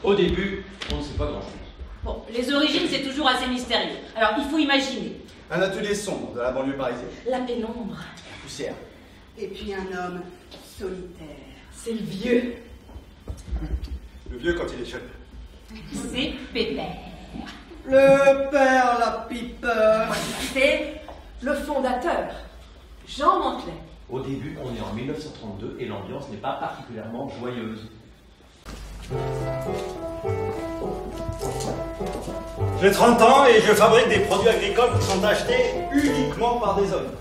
Au début, on ne sait pas grand-chose. Bon, les origines, c'est toujours assez mystérieux. Alors, il faut imaginer. Un atelier sombre de la banlieue parisienne. La pénombre. La poussière. Et puis un homme solitaire. C'est le vieux. Le vieux quand il est jeune. C'est Pépère. Le père, la pipeur. C'est le fondateur, Jean Mantelet. Au début, on est en 1932 et l'ambiance n'est pas particulièrement joyeuse. J'ai 30 ans et je fabrique des produits agricoles qui sont achetés uniquement par des hommes.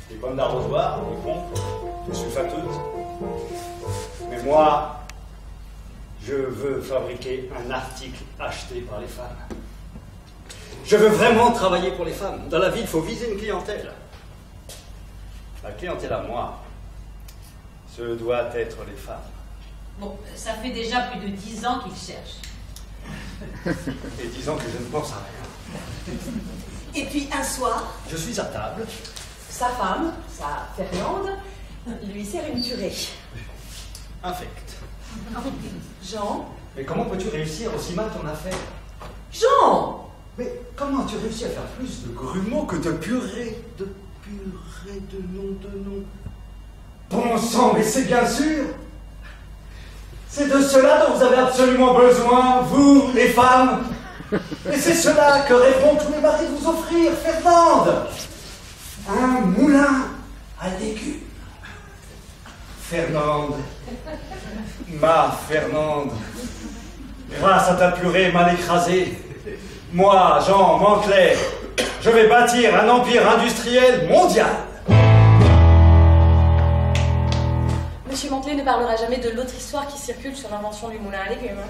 Des pommes d'arrosoir, des pompes, des sulfateuses. Mais moi, je veux fabriquer un article acheté par les femmes. Je veux vraiment travailler pour les femmes. Dans la vie, il faut viser une clientèle. La clientèle à moi, ce doit être les femmes. Bon, ça fait déjà plus de 10 ans qu'il cherche. Et 10 ans que je ne pense à rien. Et puis un soir, Je suis à table. sa femme, sa Fernande, lui sert une purée. Infect. Jean? Mais comment peux-tu réussir aussi mal ton affaire? Jean! Mais comment as-tu réussi à faire plus de grumeaux que de purée? De purée, de nom. Bon sang, mais c'est bien sûr! C'est de cela dont vous avez absolument besoin, vous, les femmes! Et c'est cela que rêveront tous les maris de vous offrir, Fernande! Un moulin à légumes. Fernande. Ma Fernande. Grâce à ta purée mal écrasée, moi, Jean Mantelet, je vais bâtir un empire industriel mondial. Monsieur Mantelet ne parlera jamais de l'autre histoire qui circule sur l'invention du moulin à légumes.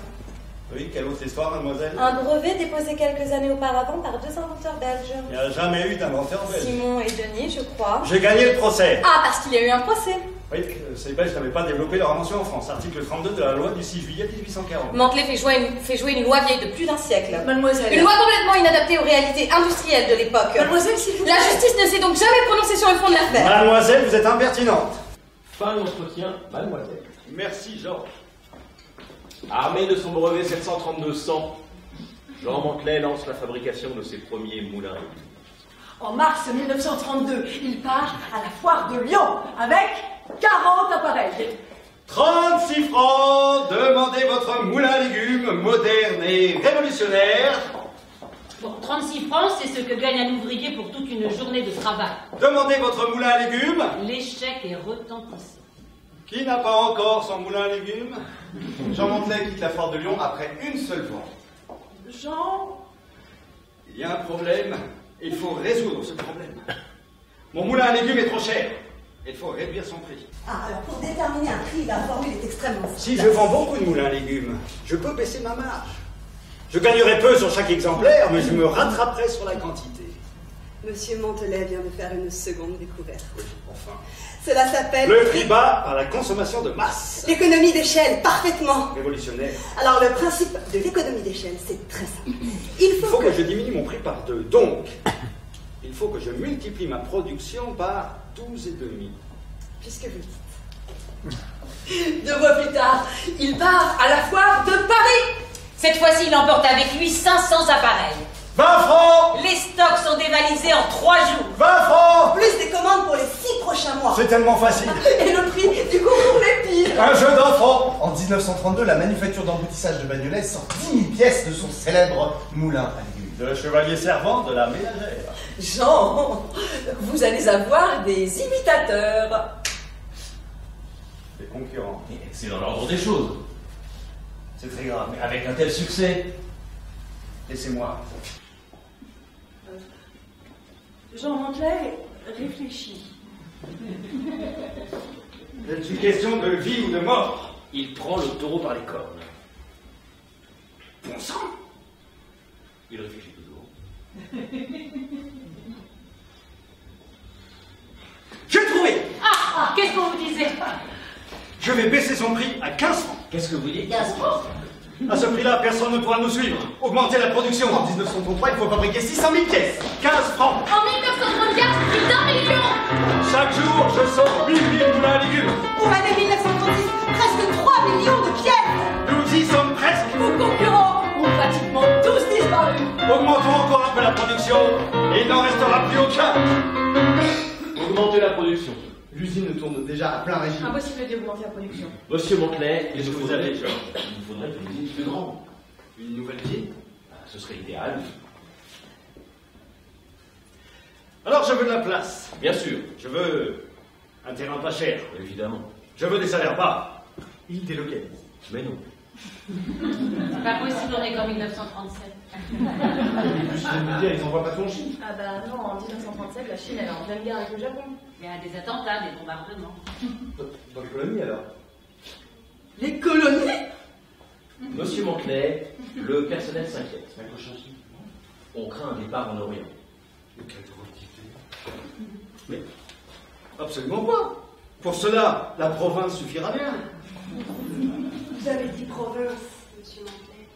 Oui, quelle autre histoire, mademoiselle? Un brevet déposé quelques années auparavant par 2 inventeurs belges. Il n'y a jamais eu d'inventeur belge. Simon et Denis, je crois. J'ai gagné le procès. Ah, parce qu'il y a eu un procès. Oui, ces Belges n'avaient pas développé leur invention en France. Article 32 de la loi du 6 juillet 1840. Mantelet fait jouer une loi vieille de plus d'un siècle. Mademoiselle. Une loi complètement inadaptée aux réalités industrielles de l'époque. Mademoiselle, s'il vous plaît. La justice ne s'est donc jamais prononcée sur le fond de l'affaire. Mademoiselle, vous êtes impertinente. Fin de l'entretien, mademoiselle. Merci, Georges. Armé de son brevet 732-100, Jean Mantelet lance la fabrication de ses premiers moulins. En mars 1932, il part à la foire de Lyon avec 40 appareils. 36 francs, demandez votre moulin à légumes moderne et révolutionnaire. Bon, 36 francs, c'est ce que gagne un ouvrier pour toute une journée de travail. Demandez votre moulin à légumes. L'échec est retentissant. Qui n'a pas encore son moulin à légumes? Jean Mantelet quitte la foire de Lyon après une seule vente. Jean? Il y a un problème, et il faut résoudre ce problème. Mon moulin à légumes est trop cher. Il faut réduire son prix. Ah, alors pour déterminer un prix, la formule est extrêmement simple. Si je vends beaucoup de moulins à légumes, je peux baisser ma marge. Je gagnerai peu sur chaque exemplaire, mais je me rattraperai sur la quantité. Monsieur Mantelet vient de faire une seconde découverte. Oui, enfin. Cela s'appelle... Le prix bas par la consommation de masse. L'économie d'échelle, parfaitement. Révolutionnaire. Alors le principe de l'économie d'échelle, c'est très simple. Il faut que je diminue mon prix par 2. Donc, il faut que je multiplie ma production par 12,5. Puisque vous le dites. 2 mois plus tard, il part à la foire de Paris. Cette fois-ci, il emporte avec lui 500 appareils. 20 francs. Les stocks sont dévalisés en 3 jours. 20 francs. Plus des commandes pour les 6 prochains mois. C'est tellement facile. Et le prix du concours les pires. Un jeu d'enfant. En 1932, la manufacture d'emboutissage de Bagnolet sort 10 000 pièces de son célèbre moulin à légumes. Le chevalier servant de la ménagère. Jean, vous allez avoir des imitateurs. Des concurrents. C'est dans l'ordre des choses. C'est très grave. Mais avec un tel succès, Laissez-moi. Jean Mantelet réfléchit. C'est une question de vie ou de mort. il prend le taureau par les cornes. Bon sang. Il réfléchit toujours. J'ai trouvé. Qu'est-ce qu'on vous disait? Je vais baisser son prix à 15 francs. Qu'est-ce que vous dites? 15 francs. À ce prix-là, personne ne pourra nous suivre. Augmenter la production. En 1933, il faut fabriquer 600 000 pièces. 15 francs. En 1934, plus d'1 million. Chaque jour, je sors 8 000 moulins à légumes. Pour l'année 1936, presque 3 millions de pièces. Nous y sommes presque. Vous d'exploitation et il n'en restera plus aucun. Augmentez la production. L'usine tourne déjà à plein régime. Impossible d'augmenter la production. Monsieur Mantelet, Qu'est-ce que vous avez, Georges? Il nous faudrait une usine plus grande. Une nouvelle usine? Ce serait idéal. Alors je veux de la place. Bien sûr, Je veux un terrain pas cher. évidemment. Je veux des salaires bas. Il délocalise. Mais non. Pas possible, on est comme 1937. Ils envoient pas ton chiffre. Ah bah non, en 1937, la Chine elle est en pleine guerre avec le Japon. Il y a des attentats, des bombardements. Dans les colonies alors. Les colonies? Monsieur Mantelet, le personnel s'inquiète. On craint un départ en Orient. Mais absolument pas. Pour cela, la province suffira bien. Vous avez dit province, monsieur Mantelet.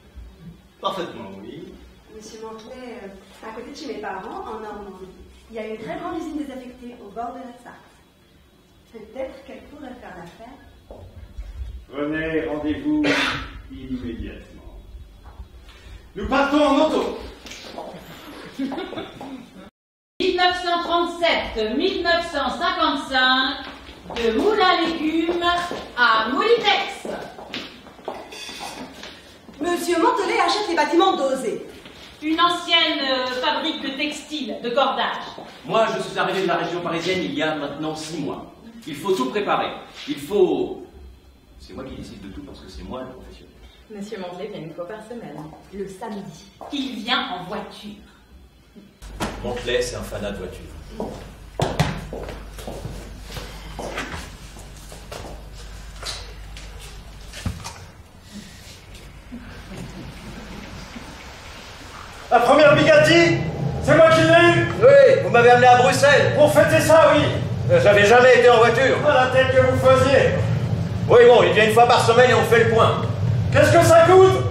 Parfaitement, oui. Monsieur Mantelet, à côté de chez mes parents, en Normandie, il y a une très grande usine désaffectée au bord de la Sarthe. Peut-être qu'elle pourrait faire l'affaire. Venez, rendez-vous immédiatement. Nous partons en auto. 1937-1955, de moule à légumes à Moulinex. Monsieur Mantelet achète les bâtiments d'Osé. Une ancienne fabrique de textiles, de cordage. Moi, je suis arrivé de la région parisienne il y a maintenant 6 mois. Il faut tout préparer. Il faut... C'est moi qui décide de tout parce que c'est moi le professionnel. Monsieur Mantelet vient une fois par semaine. Le samedi. Il vient en voiture. Mantelet, c'est un fanat de voiture. La première Bugatti, c'est moi qui l'ai eue. Oui, vous m'avez amené à Bruxelles. Pour fêter ça, oui. J'avais jamais été en voiture. À la tête que vous faisiez. Oui, bon, il vient une fois par semaine et on fait le point. Qu'est-ce que ça coûte?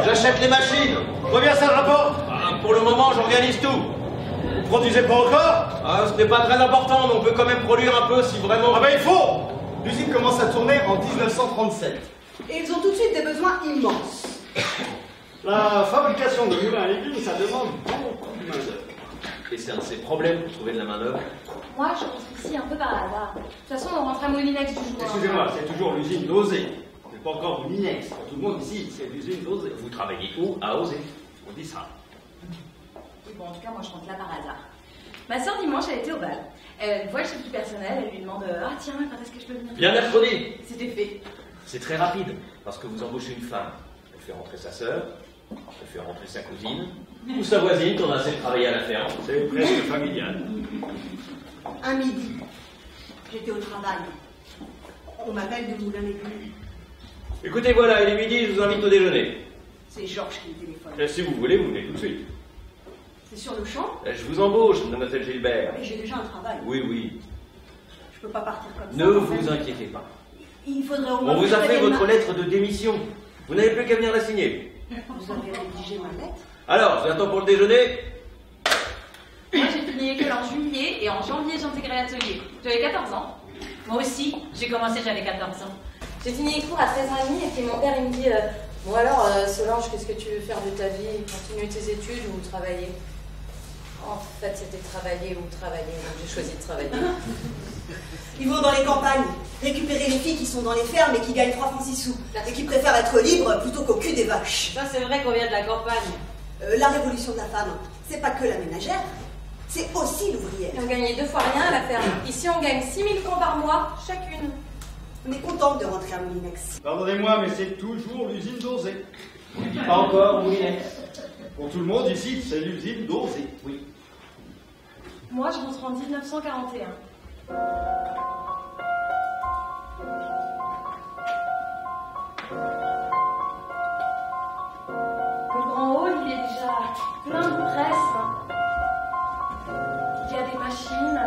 J'achète les machines. Combien ça rapporte? Pour le moment, j'organise tout. Vous produisez pas encore? Ce n'est pas très important, mais on peut quand même produire un peu si vraiment... Ah ben il faut. L'usine commence à tourner en 1937. Et ils ont tout de suite des besoins immenses. La fabrication de moulins à légumes, ça demande beaucoup de main-d'œuvre. Et c'est un de ces problèmes de trouver de la main-d'œuvre. Moi, je rentre ici un peu par hasard. De toute façon, on rentre à Moulinex du jour. Excusez-moi, c'est toujours l'usine d'Osé. C'est pas encore Moulinex. Pour tout le monde ici, c'est l'usine d'Osé. Vous travaillez où? À Osé. On dit ça. Oui, bon, en tout cas, moi, je rentre là par hasard. Ma soeur, dimanche, elle était au bal. Elle voit le chef du personnel, elle lui demande Ah, tiens, quand est-ce que je peux venir? Bien mercredi. C'était fait. C'est très rapide, parce que vous embauchez une femme. Elle fait rentrer sa sœur, elle fait rentrer sa cousine, ou sa voisine qu'on a assez de travailler à la ferme. C'est presque familial. Un midi, j'étais au travail. On m'appelle de Moulin Légumes. Écoutez, voilà, il est midi, je vous invite au déjeuner. C'est Georges qui me téléphone. Si vous voulez, vous venez tout de suite. C'est sur le champ, Je vous embauche, mademoiselle Gilbert. et j'ai déjà un travail. Oui, oui. Je peux pas partir comme ça. Ne en vous fait. inquiétez pas. Il faudrait au moins... On vous a que je fait prévienne votre ma- lettre de démission. Vous n'avez plus qu'à venir la signer. Vous avez rédigé ma lettre. Alors, je vous attends pour le déjeuner. Moi, j'ai fini l'école en juillet et en janvier, j'ai intégré l'atelier. J'avais 14 ans. Moi aussi, j'ai commencé, j'avais 14 ans. J'ai fini les cours à 13 ans et demi et puis mon père, il me dit Bon alors, Solange, qu'est-ce que tu veux faire de ta vie? Continuer tes études ou travailler? En fait, c'était travailler ou travailler, donc j'ai choisi de travailler. Ils vont dans les campagnes, récupérer les filles qui sont dans les fermes et qui gagnent 3 francs 6 sous, et qui préfèrent être libres plutôt qu'au cul des vaches. Ça, c'est vrai qu'on vient de la campagne. La révolution de la femme, c'est pas que la ménagère, c'est aussi l'ouvrière. On gagnait 2 fois rien à la ferme. Ici, on gagne 6 000 francs par mois, chacune. On est contente de rentrer à Moulinex. Pardonnez-moi, mais c'est toujours l'usine d'Osé. Pas encore, Moulinex. Pour tout le monde ici, c'est l'usine d'Osé. Oui. Moi, je rentre en 1941. Le grand hall, il est déjà plein de presse. Il y a des machines,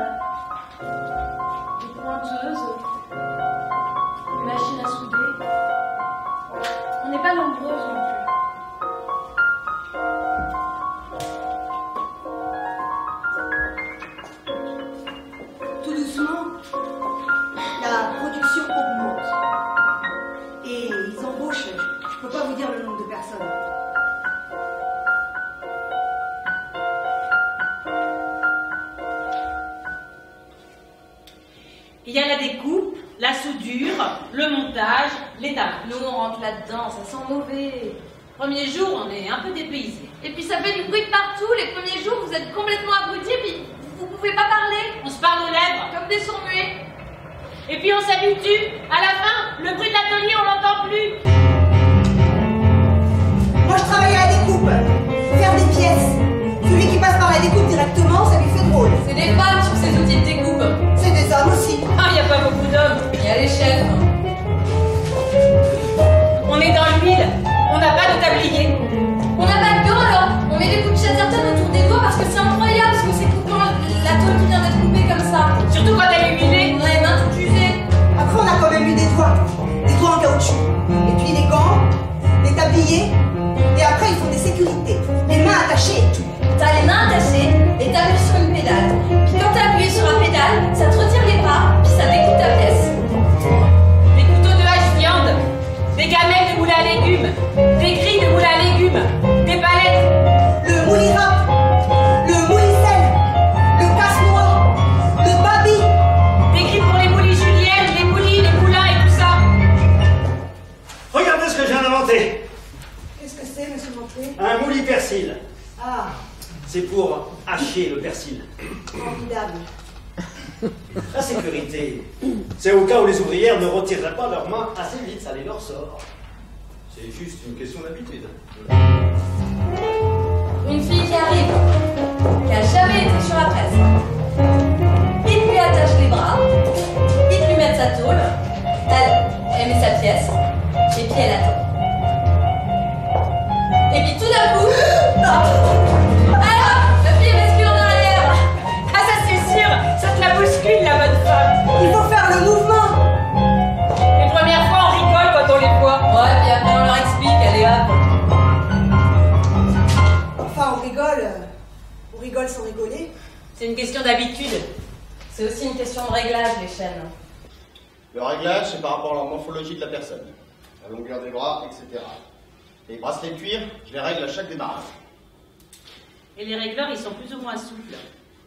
des pointeuses, des machines à souder. On n'est pas nombreuses non plus. Tout doucement, la production augmente. Et ils embauchent, je peux pas vous dire le nombre de personnes. soudure, le montage, l'étalage. Nous, on rentre là-dedans, ça sent mauvais. Premier jour, on est un peu dépaysé. Et puis ça fait du bruit de partout. Les premiers jours, vous êtes complètement abrutis, puis vous pouvez pas parler. On se parle aux lèvres. Comme des sourds muets. Et puis on s'habitue. À la fin, le bruit de l'atelier, on l'entend plus. Moi, je travaille à la découpe. Faire des pièces. Celui qui passe par la découpe directement, ça lui fait drôle. C'est des femmes sur ces outils de découpe. C'est des hommes aussi. Ah, il n'y a pas beaucoup d'hommes. Il y a les chefs. On est dans l'huile. On n'a pas de tablier. On n'a pas de gants alors. On met des coups de chatterton autour des doigts parce que c'est incroyable ce que c'est coupant la tôle qui vient d'être coupée comme ça. Surtout quand elle est huilée. On a les mains toutes usées. Après, on a quand même eu des doigts en caoutchouc. Et puis les gants, des tabliers. Et après, ils font des sécurités. Les mains attachées et tout. T'as les mains attachées et t'appuies sur une pédale. Puis quand t'as appuyé sur la pédale, ça te retire les bras, puis ça découpe ta pièce. Des couteaux de hache viande. Des gamelles de moule à légumes. Des grilles de moule à légumes. Des palettes. Le moulirap, le moulicelle, le casse-noix, le babi. Des grilles pour les moulis juliennes, les moulis, les moulins et tout ça. Regardez ce que j'ai inventé. Qu'est-ce que c'est, monsieur Montré? Un mouli persil. Ah, C'est pour hacher le persil. formidable. La sécurité, c'est au cas où les ouvrières ne retireraient pas leurs mains assez vite, ça les leur sort. C'est juste une question d'habitude. Une fille qui arrive, qui a jamais été sur la presse. Il lui attache les bras, il lui met sa tôle, elle met sa pièce, et puis elle attend. Et puis tout d'un coup, alors, la fille bascule en arrière. Ah, ça c'est sûr. Ça te la bouscule, la bonne femme. Il faut faire le mouvement. Les premières fois, on rigole quand on les voit. Ouais, puis après on leur explique, allez hop. Enfin, on rigole sans rigoler. C'est une question d'habitude. C'est aussi une question de réglage, les chaînes. Le réglage, c'est par rapport à la morphologie de la personne, la longueur des bras, etc. Les bracelets de cuir, je les règle à chaque démarrage. Et les régleurs, ils sont plus ou moins souples.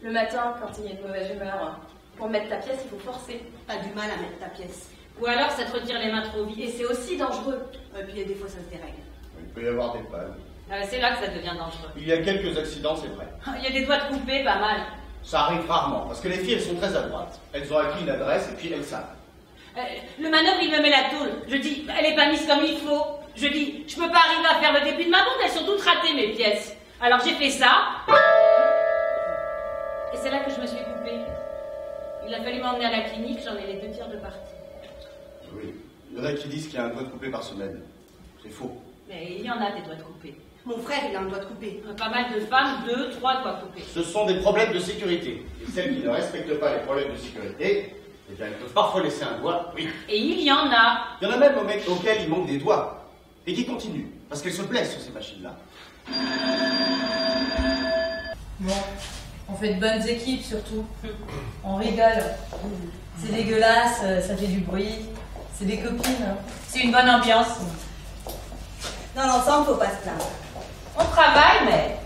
Le matin, quand il y a une mauvaise humeur, pour mettre ta pièce, il faut forcer. T'as du mal à mettre ta pièce. Ou alors, ça te retire les mains trop vite. Et c'est aussi dangereux. Et puis des fois, ça se dérègle. Il peut y avoir des pannes. C'est là que ça devient dangereux. Il y a quelques accidents, c'est vrai. Il y a des doigts de coupés, pas mal. Ça arrive rarement, parce que les filles, elles sont très adroites. Elles ont acquis une adresse et puis elles savent. Le manœuvre, il me met la tôle. Je dis, elle est pas mise comme il faut. Je dis, je peux pas arriver à faire le début de ma bande, elles sont toutes ratées, mes pièces. Alors j'ai fait ça. Et c'est là que je me suis coupée. Il a fallu m'emmener à la clinique, j'en ai les 2 tiers de partie. Oui. Il y en a qui disent qu'il y a un doigt de coupé par semaine. C'est faux. Mais il y en a des doigts de coupés. Mon frère, il a un doigt de coupé. Pas mal de femmes, 2, 3 doigts coupés. Ce sont des problèmes de sécurité. Et celles qui ne respectent pas les problèmes de sécurité, eh bien, elles peuvent parfois laisser un doigt, oui. Et il y en a. Il y en a même auxquels il manque des doigts. Et qui continuent, parce qu'elles se blessent sur ces machines-là. Bon, on fait de bonnes équipes surtout. On rigole. C'est dégueulasse, ça fait du bruit. C'est des copines. C'est une bonne ambiance. Dans l'ensemble, faut pas se plaindre. On travaille, mais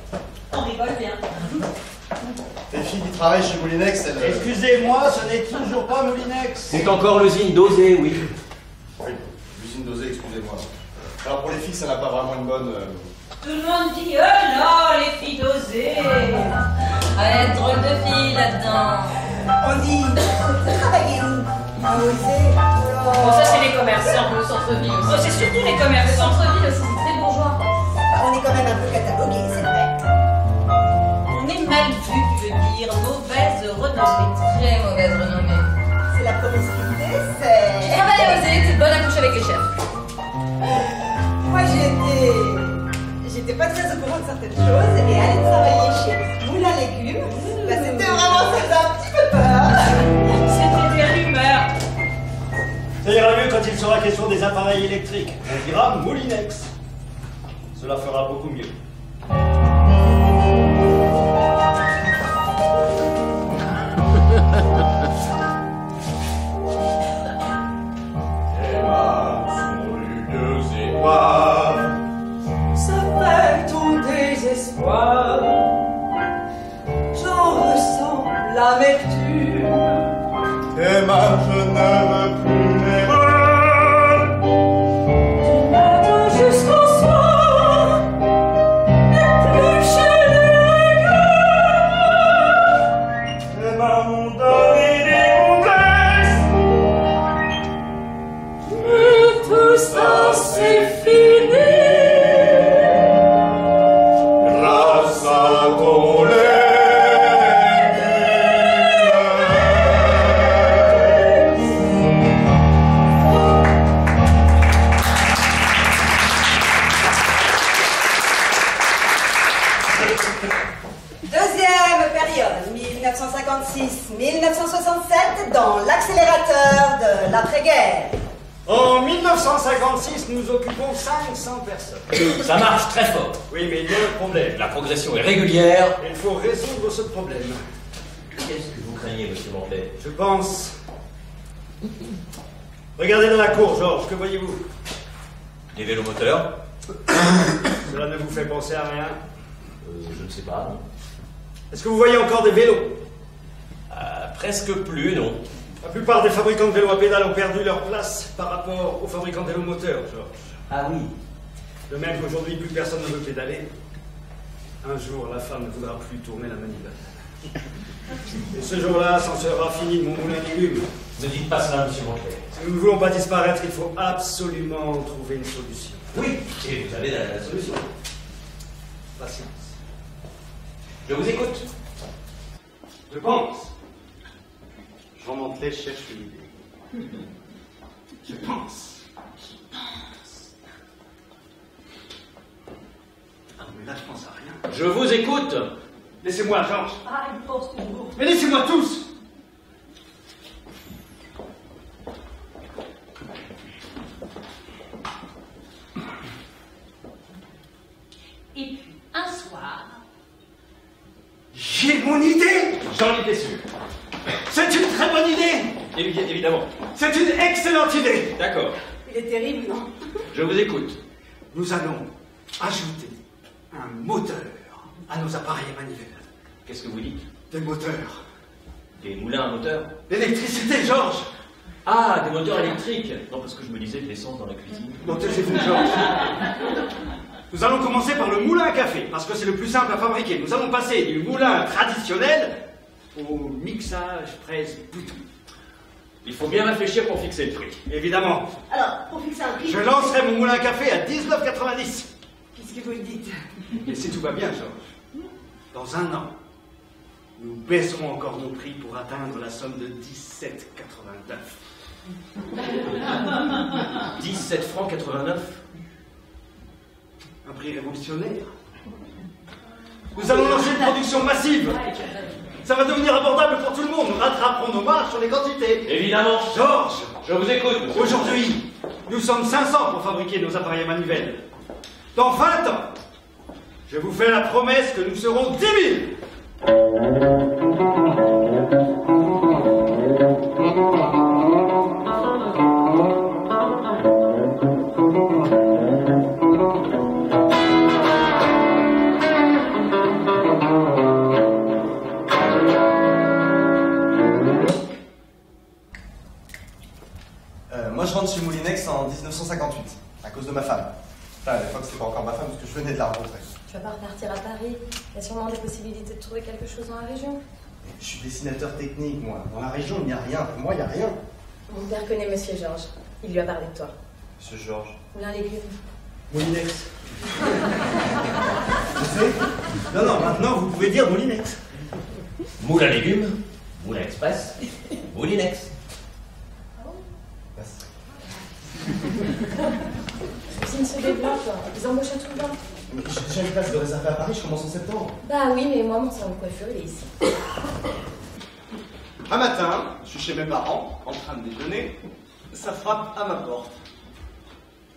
on rigole bien. Les filles qui travaillent chez Moulinex, elles... Excusez-moi, ce n'est toujours pas Moulinex. C'est encore l'usine dosée, oui. Oui, l'usine dosée, excusez-moi. Alors pour les filles, ça n'a pas vraiment une bonne... Tout le monde dit, oh là, les filles dosées. Ouais, drôle de fille là-dedans. On dit, travaillez où? À Osée. Bon, ça, c'est les commerçants. Le centre-ville Oh, aussi. c'est surtout les Le commerçants. centre-ville aussi, c'est très bourgeois. On est quand même un peu catalogué, c'est vrai. On est mal vu, tu veux dire, mauvaise renommée. Très mauvaise renommée. C'est la promiscuité, Tu c'est... travailles à Osée, t'es bonne à coucher avec les chefs. Moi, j'étais pas très au courant de certaines choses, et aller travailler chez Moulin Légumes, bah, c'était vraiment, ça faisait un petit peu peur. C'était des rumeurs. Ça ira mieux quand il sera question des appareils électriques. On dira Moulinex. Cela fera beaucoup mieux. Ça fait ton désespoir. J'en ressens l'amertume. Emma, je ne veux plus l'après-guerre. En 1956, nous occupons 500 personnes. Ça marche très fort. Oui, mais il y a un problème. La progression est régulière. Il faut résoudre ce problème. Qu'est-ce que vous craignez, monsieur Mantelet? Je pense... Regardez dans la cour, Georges, que voyez-vous? Des vélomoteurs? Cela ne vous fait penser à rien? Je ne sais pas, non. Est-ce que vous voyez encore des vélos? Presque plus, non. La plupart des fabricants de vélos à pédales ont perdu leur place par rapport aux fabricants de vélomoteurs, Georges. Ah oui. De même qu'aujourd'hui, plus personne ne veut pédaler. Un jour, la femme ne voudra plus tourner la manivelle. Et ce jour-là, c'en sera fini de mon moulin à légumes. Ne dites pas cela, monsieur Mantelet. Si nous ne voulons pas disparaître, il faut absolument trouver une solution. Oui, et vous avez la solution. Patience. Je vous écoute. Je pense. Jean Mantelet cherche une idée. Je pense. Ah, mais là, je pense à rien. Je vous écoute. Laissez-moi, Georges. Ah, il pense toujours. Mais laissez-moi tous. Et puis, un soir, J'ai mon idée. J'en étais sûr. C'est une très bonne idée. Évidemment. C'est une excellente idée. D'accord. Il est terrible, non? Je vous écoute. Nous allons ajouter un moteur à nos appareils à manivelle. Qu'est-ce que vous dites? Des moteurs. Des moulins à moteur? L'électricité, Georges. Ah, des moteurs électriques. Non, parce que je me disais de l'essence dans la cuisine. Non, taisez-vous, Georges. Nous allons commencer par le moulin à café, parce que c'est le plus simple à fabriquer. Nous allons passer du moulin traditionnel au mixage presse-bouton. Il faut bien réfléchir pour fixer le prix. Évidemment. Alors, pour fixer un prix, Je lancerai mon moulin à café à 19,90. puisque vous le dites. Et si tout va bien, Georges, dans un an, nous baisserons encore nos prix pour atteindre la somme de 17,89. 17 francs 89. Un prix révolutionnaire. Nous allons lancer une production massive. Ça va devenir abordable pour tout le monde. Nous rattraperons nos marges sur les quantités. Évidemment. Georges, Je vous écoute, monsieur. aujourd'hui, nous sommes 500 pour fabriquer nos appareils à manivelle. Dans 20 ans, je vous fais la promesse que nous serons 10 000. Moi, je rentre chez Moulinex en 1958, à cause de ma femme. Enfin, à l'époque, c'était pas encore ma femme, parce que je venais de la rencontrer. Tu vas pas repartir à Paris. Il y a sûrement des possibilités de trouver quelque chose dans la région. Je suis dessinateur technique, moi. Dans la région, il n'y a rien. Pour moi, il n'y a rien. Mon père connaît Monsieur Georges. Il lui a parlé de toi. Monsieur Georges. Moulin légumes. Moulinex. Je sais. Non, non, maintenant, vous pouvez dire Moulinex. Moule à légumes, moulin express, moulinex. L'usine se développe. Ils embauchent à tout le temps. Mais j'ai déjà une place de réservée à Paris, je commence en septembre. Bah oui, mais moi, mon salon de coiffure, il est ici. Un matin, je suis chez mes parents, en train de déjeuner. Ça frappe à ma porte.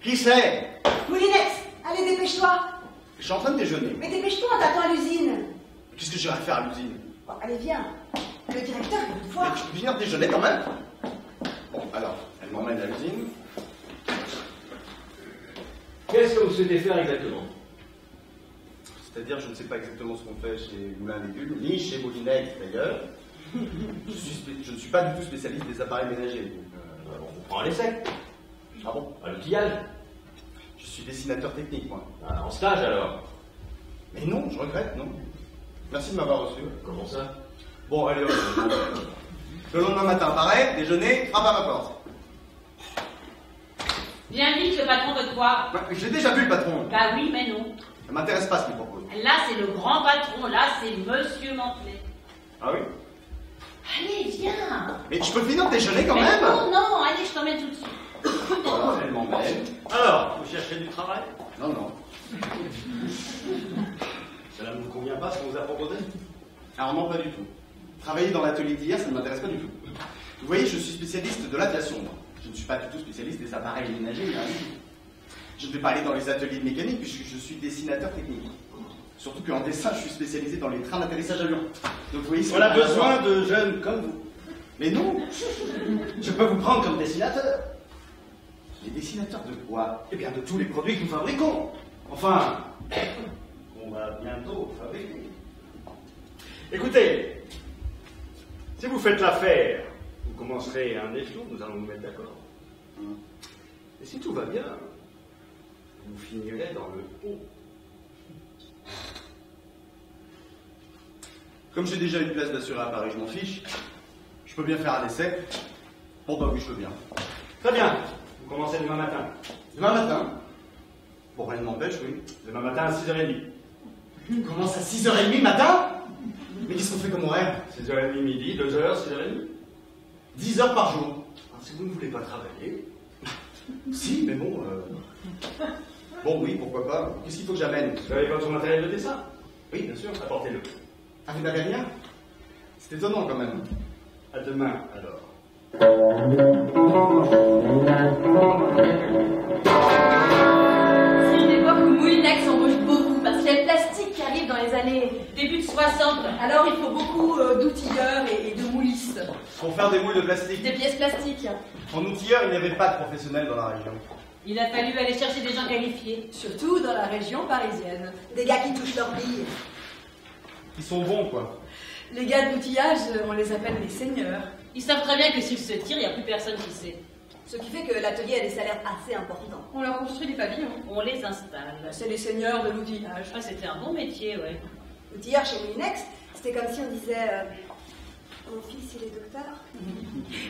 Qui c'est? Moulinex, allez, dépêche-toi. Je suis en train de déjeuner. Mais dépêche-toi, on t'attend à l'usine. Qu'est-ce que j'irai faire à l'usine? Bon, allez, viens. Le directeur, il veut te Mais voir. tu peux venir déjeuner quand même? Bon, alors, elle m'emmène à l'usine. Qu'est-ce que vous souhaitez faire exactement? C'est-à-dire, je ne sais pas exactement ce qu'on fait chez Moulin à Légumes, ni chez Moulinex d'ailleurs. Je ne suis pas du tout spécialiste des appareils ménagers. Donc, On prend à l'essai. ah bon? À l'outillage. Je suis dessinateur technique, moi. Ah, en stage alors. Mais non, je regrette, non. Merci de m'avoir reçu. Comment ça? Bon, allez, le lendemain matin, pareil, déjeuner, frappe à ma porte. Viens vite, le patron veut te voir. Bah, j'ai déjà vu le patron. Bah oui, mais non. Ça m'intéresse pas ce qu'il propose. Là, c'est le grand patron. Là, c'est Monsieur Mantelet. Ah oui? Allez, viens. Mais je peux finir de déjeuner quand Mais même? non, non, allez, je t'emmène tout de suite. Voilà, elle m'emmène. Alors, vous cherchez du travail? Non, non. Cela ne vous convient pas, ce qu'on vous a proposé? Alors non, pas du tout. Travailler dans l'atelier d'hier, ça ne m'intéresse pas du tout. Vous voyez, je suis spécialiste de l'aviation, moi. Je ne suis pas du tout spécialiste des appareils ménagers, mais je ne vais pas aller dans les ateliers de mécanique puisque je suis dessinateur technique. Surtout qu'en dessin, je suis spécialisé dans les trains d'atterrissage avion. Donc vous voyez, On a besoin de jeunes comme vous. Mais non, je peux vous prendre comme dessinateur. Les dessinateurs de quoi? Eh bien, de tous les produits que nous fabriquons. Enfin, on va bientôt fabriquer. Écoutez, si vous faites l'affaire, vous commencerez un échelon, nous allons nous mettre d'accord. Et si tout va bien, vous finirez dans le haut. Comme j'ai déjà une place d'assuré à Paris, je m'en fiche. Je peux bien faire un essai. Bon bah oui, je peux bien. Très bien, vous commencez demain matin. Demain matin? Bon, rien ne m'empêche, oui. Demain matin à 6h30. On commence à 6h30 matin? Mais qu'est-ce qu'on fait comme horaire? 6h30 midi, 2h, 6h30. 10 heures par jour. Alors, si vous ne voulez pas travailler... Si, mais bon... Bon, oui, pourquoi pas. Qu'est-ce qu'il faut que j'amène? Vous avez votre matériel de dessin? Oui, bien sûr. Apportez-le. Ah, vous n'avez rien? C'est étonnant quand même. À demain, alors. C'est une époque où Moulinex embauche beaucoup parce qu'il y a le plastique qui arrive dans les années Début de 60. Alors il faut beaucoup d'outilleurs et de moulistes. Pour faire des moules de plastique. des pièces plastiques. En outilleur, il n'y avait pas de professionnels dans la région. Il a fallu aller chercher des gens qualifiés. Surtout dans la région parisienne. Des gars qui touchent leur bille. Ils sont bons, quoi. Les gars de l'outillage, on les appelle les seigneurs. Ils savent très bien que s'ils se tirent, il n'y a plus personne qui sait. Ce qui fait que l'atelier a des salaires assez importants. On leur construit des pavillons. On les installe. C'est les seigneurs de l'outillage. Ah, c'était un bon métier, ouais. L'outilleur chez Moulinex, c'était comme si on disait mon fils il est docteur.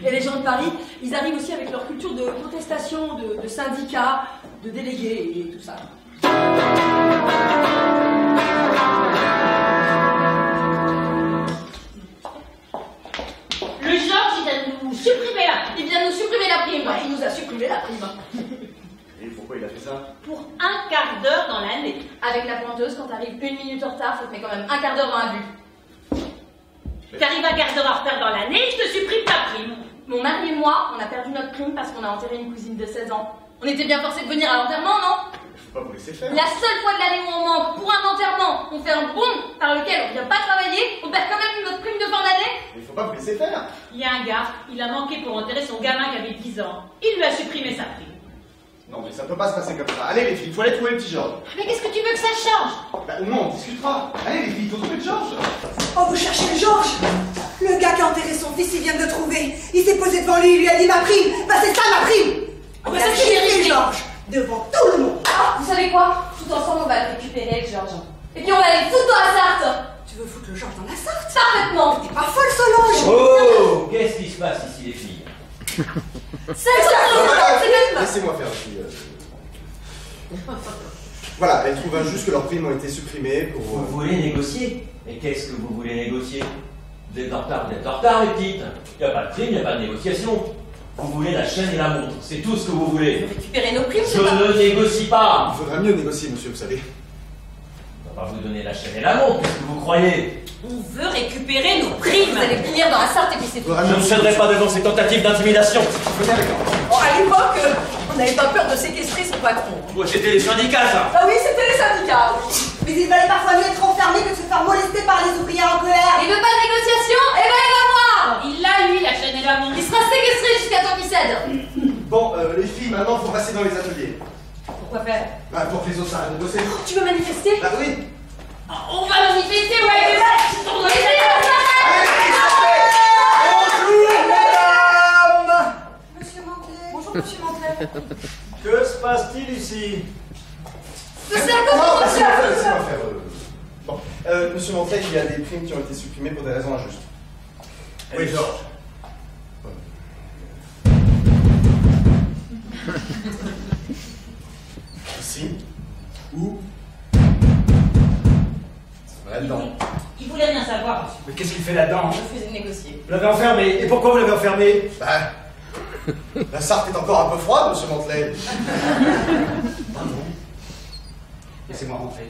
Et les gens de Paris, ils arrivent aussi avec leur culture de protestation, de syndicats, de délégués et tout ça. Le Georges, il a nous supprimé là. Il vient nous supprimer la prime. Ouais, il nous a supprimé la prime. Et pourquoi il a fait ça? Pour un quart d'heure dans l'année. Avec la pointeuse, quand t'arrives 1 minute en retard, ça te met quand même un quart d'heure dans un but. T'arrives un quart d'heure en retard dans l'année, je te supprime ta prime. Mon mari et moi, on a perdu notre prime parce qu'on a enterré une cousine de 16 ans. On était bien forcés de venir à l'enterrement, non? Faut pas vous laisser faire. La seule fois de l'année où on manque pour un enterrement, on fait un bond par lequel on vient pas travailler, on perd quand même notre prime de fin d'année. Il faut pas vous laisser faire. Il y a un gars, il a manqué pour enterrer son gamin qui avait 10 ans. Il lui a supprimé sa prime. Non, mais ça peut pas se passer comme ça. Allez, les filles, il faut aller trouver le petit Georges. Mais qu'est-ce que tu veux que ça change? Bah, au moins, on discutera. Allez, les filles, il faut trouver le Georges. Oh, vous cherchez le Georges? Le gars qui a enterré son fils, il vient de le trouver. Il s'est posé devant lui, il lui a dit ma prime. Bah, c'est ça ma prime. Oh, bah, Il ça, a c'est giflé mérité. Georges devant tout le monde. Ah, vous savez quoi? Tout ensemble, on va le récupérer avec Georges. Et puis on va aller foutre dans la Sarthe. Tu veux foutre le Georges dans la Sarthe? Parfaitement. T'es pas folle, Solange? Oh, qu'est-ce qui se passe ici, les filles? C'est Laissez-moi faire, les filles. Voilà, elles trouvent injuste que leurs primes ont été supprimées pour... Vous voulez négocier? Mais qu'est-ce que vous voulez négocier? Vous êtes en retard, les petites. Il n'y a pas de prime, il n'y a pas de négociation. Vous voulez la chaîne et la montre, c'est tout ce que vous voulez. récupérer nos primes, Je c'est pas... ne négocie pas. Il faudra mieux négocier, monsieur, vous savez. On va pas vous donner la chaîne et la montre, qu'est-ce que vous croyez? On veut récupérer nos primes. Vous allez finir dans la Sarthe et puis c'est tout. Je ne céderai pas devant ces tentatives d'intimidation. Venez avec moi. Bon, à l'époque, on n'avait pas peur de séquestrer son patron. Moi, c'était les syndicats, ça. Ah oui, c'était les syndicats. Mais il valait parfois mieux être enfermé que de se faire molester par les ouvriers en colère. Il veut pas de négociation? Eh ben il va voir. Il l'a, lui, la chaîne et la montre. Il sera séquestré jusqu'à temps qu'il cède. Bon, les filles, maintenant, il faut passer dans les ateliers. Pourquoi faire? Bah, pour que les autres arrêtent de bosser. Tu veux manifester? Bah oui. On va manifester, ouais, Bonjour, mesdames. Monsieur Mantelet. Bonjour, monsieur Mantelet. Que se passe-t-il ici? C'est Non, comment, monsieur? laissez-moi faire. Bon, monsieur Mantelet, il y a des primes qui ont été supprimées pour des raisons injustes. Oui, Georges. Ici. Où? Là-dedans. Il voulait rien savoir, monsieur. Mais qu'est-ce qu'il fait là-dedans? Je faisais négocier. Vous l'avez enfermé. Et pourquoi vous l'avez enfermé? Bah, la Sarthe est encore un peu froide, monsieur Mantelet. Pardon. Laissez-moi rentrer.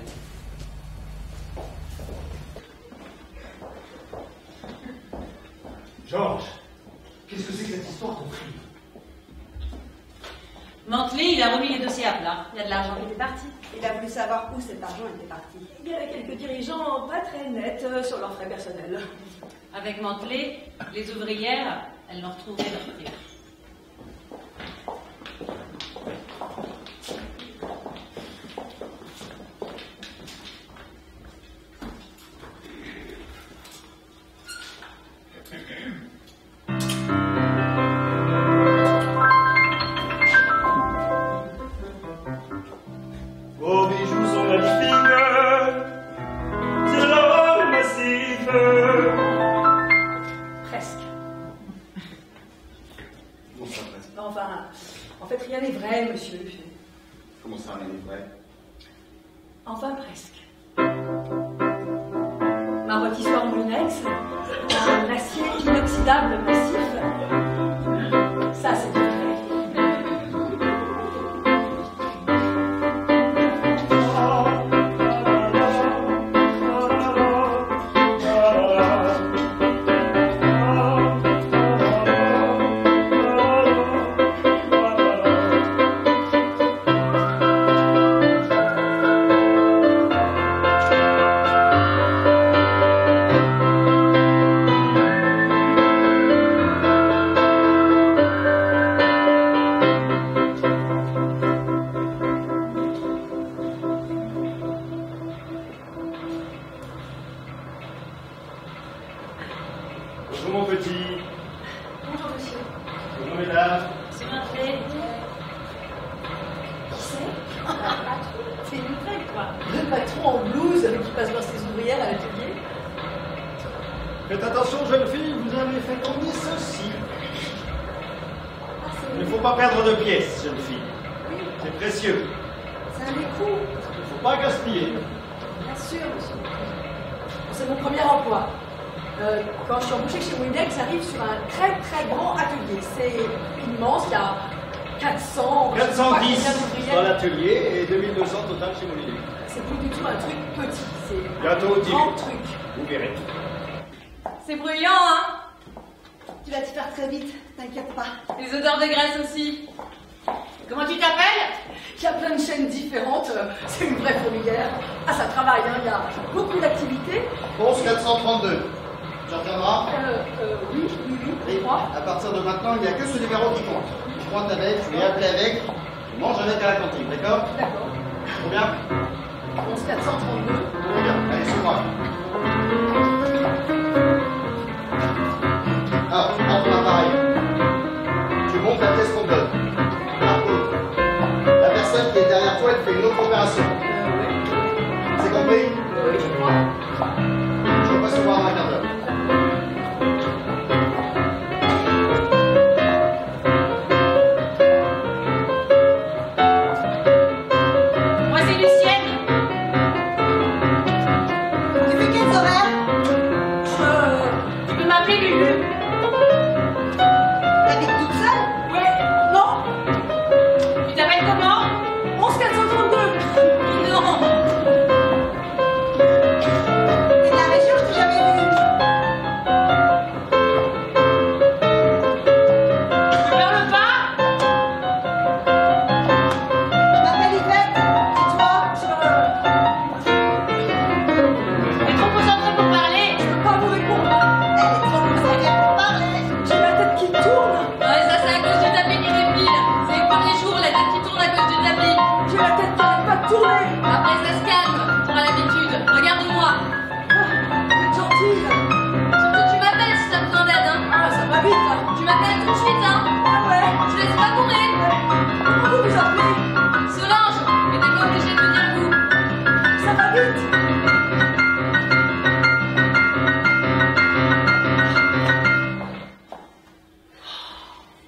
Georges, qu'est-ce que c'est que cette histoire, ton prix? Mantelet, il a remis les dossiers à plat. Il y a de l'argent qui est parti. Il a voulu savoir où cet argent était parti. Il y a quelques dirigeants pas très nets sur leurs frais personnels. Avec Mantelet, les ouvrières, elles l'ont retrouvé leur prix. Vos bijoux sont magnifiques, c'est l'or massif. Presque. Bon, ça presque. Enfin, en fait, rien n'est vrai, monsieur. Comment ça, rien n'est vrai? Enfin, presque. Ma rôtissoire Moulinex, un acier inoxydable massif, ça c'est du vrai. Bonjour mon petit. Bonjour monsieur. Bonjour mesdames. C'est Mantelet. Qui c'est? C'est une nouvelle, quoi. Le patron en blouse qui passe voir ses ouvrières à l'atelier. Faites attention jeune fille, vous avez fait tourner ceci. Il ne faut pas perdre de pièces, jeune fille. C'est précieux. C'est un écrou. Il ne faut pas gaspiller. Bien sûr, monsieur. C'est mon premier emploi. Quand je suis embauchée chez Windex, j'arrive sur un très très grand atelier. C'est immense, il y a 400, 410 dans l'atelier et 2200 total chez Moulinex. C'est plus du tout un truc petit, c'est Bientôt un 10 grand 000. truc. Vous verrez. C'est bruyant, hein? Tu vas t'y faire très vite, t'inquiète pas. Les odeurs de graisse aussi. Comment tu t'appelles? Il y a plein de chaînes différentes, c'est une vraie fourmilière. Ah, ça travaille, hein. Il y a beaucoup d'activités. 11 432. Tu retiendras? Oui, je crois. À partir de maintenant, il n'y a que ce numéro qui compte. Tu prends ta bête, tu es appelé avec, tu manges avec à la cantine, d'accord? D'accord. Trop bien? 11 432. Très bien, allez, c'est moi. Ah, tu prends ton appareil. Tu montes la pièce qu'on te donne. Par contre, la personne qui est derrière toi, elle fait une autre opération. C'est compris? Oui, je crois. Je repasse te voir dans un quart d'heure. Moi, c'est Lucienne. Tu fais quels horaires? Tu peux m'appeler Lulu. T'habites toute seule? Ouais, non, Tu t'appelles comment? 11 432. Non. T'es de la région, je t'ai jamais vu. Tu parles pas? Je m'appelle Yvette, et toi? T'es trop concentrée pour parler. Je peux pas vous répondre. Elle est trop concentrée pour parler. J'ai la tête qui tourne. Ouais, ça c'est à cause du tapis qui défile. C'est les premiers jours, la tête qui tourne à cause du tapis. J'ai la tête qui n'arrête pas de tourner. Après, ça se calme. T'auras l'habitude. Regarde-moi. Vous êtes gentille. Surtout, tu m'appelles si t'as besoin d'aide, hein. Ah, ça va vite, hein. Tu m'appelles tout de suite, hein. Ah ouais. Je laisse pas courir. Comment vous vous appelez? Solange, mais t'es pas obligé de me dire vous. Ça va vite.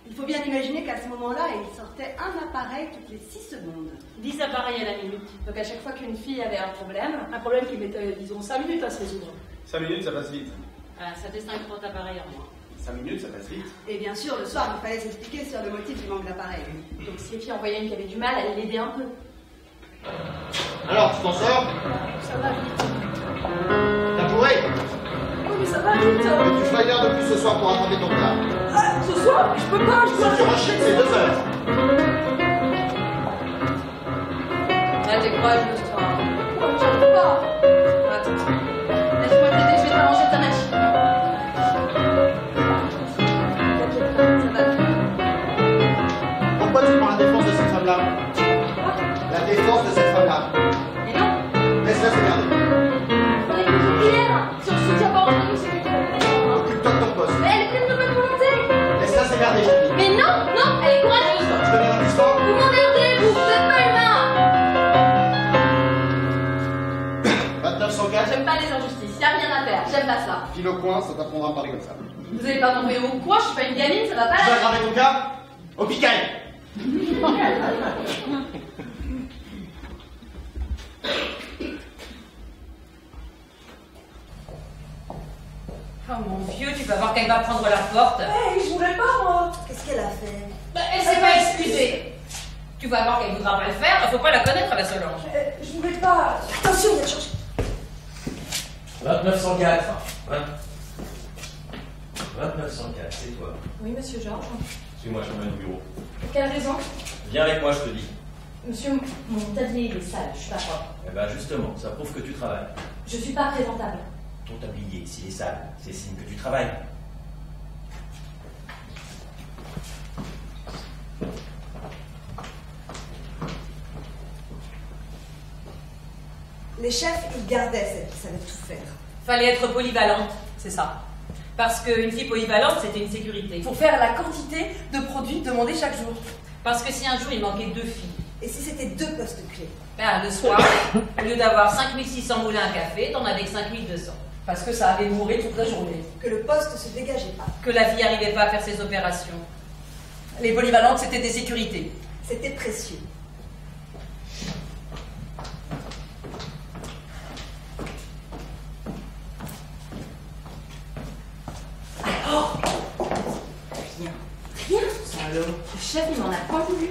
Il faut bien imaginer qu'à ce moment-là, il sortait un appareil toutes les 6 secondes. 10 appareils à la minute. Donc à chaque fois qu'une fille avait un problème qui mettait, disons, 5 minutes à se résoudre. 5 minutes, ça passe vite. Voilà, ça fait 50 appareils en moins. 5 minutes, ça passe vite. Et bien sûr, le soir, il fallait s'expliquer sur le motif du manque d'appareil. Donc si les filles en voyaient une qui avait du mal, elle l'aidait un peu. Alors, tu t'en sors? Ça va vite. T'as bourré? Oui, mais ça va vite. Mais tu feras une heure de plus ce soir pour rattraper ton retard. Ah, ce soir, je peux pas, je Si dois... tu rachètes, c'est 2 heures. courageuse, toi. Oh, j'arrive pas. Attends. Laisse-moi t'aider, je vais t'arranger ta machine. Ça va le faire. Pourquoi tu prends la défense de cette femme-là? La défense de cette femme-là. Mais non. Laisse-la s'énerver. On est plus hier. Si on se soutient pas entre nous, c'est lui qui va nous défendre. Occupe-toi de ton poste. Mais elle est pleine de bonne volonté. Laisse-la s'énerver, Julie. Mais non, non, elle est courageuse. Je te mets un instant. Vous m'emmerdez, vous êtes pas humain. 2904. J'aime pas les injustices, y a rien à faire, j'aime pas ça. File au coin, ça t'apprendra à parler comme ça. Vous avez pas compris ou quoi? Je suis pas une gamine, ça va pas Tu vas là. aggraver ton cas? Au pical. Oh mon vieux, tu vas voir qu'elle va prendre la porte. Hey, je voulais pas, moi. Qu'est-ce qu'elle a fait? Bah, elle s'est pas excusée. Tu vas voir qu'elle voudra pas le faire, faut pas la connaître, la Solange. Je voulais pas. Attention, il a changé. 2904. 2904, c'est toi. Oui, monsieur Georges. Suis-moi, je m'emmène au bureau. Pour quelle raison? Viens avec moi, je te dis. Monsieur, mon tablier il est sale, je suis pas propre. Eh ben justement, ça prouve que tu travailles. Je suis pas présentable. Ton tablier, s'il est sale, c'est signe que tu travailles. Les chefs, ils gardaient celle qui savait tout faire. Fallait être polyvalente, c'est ça. Parce qu'une fille polyvalente, c'était une sécurité. Pour faire la quantité de produits demandés chaque jour. Parce que si un jour il manquait 2 filles, Et si c'était 2 postes clés? ben, le soir, au lieu d'avoir 5600 moulins à café, t'en avais que 5200. Parce que ça avait mouru toute la journée. Que le poste se dégageait pas. Que la fille n'arrivait pas à faire ses opérations. Les polyvalentes, c'était des sécurités. C'était précieux. Rien. Le chef, il m'en a pas voulu.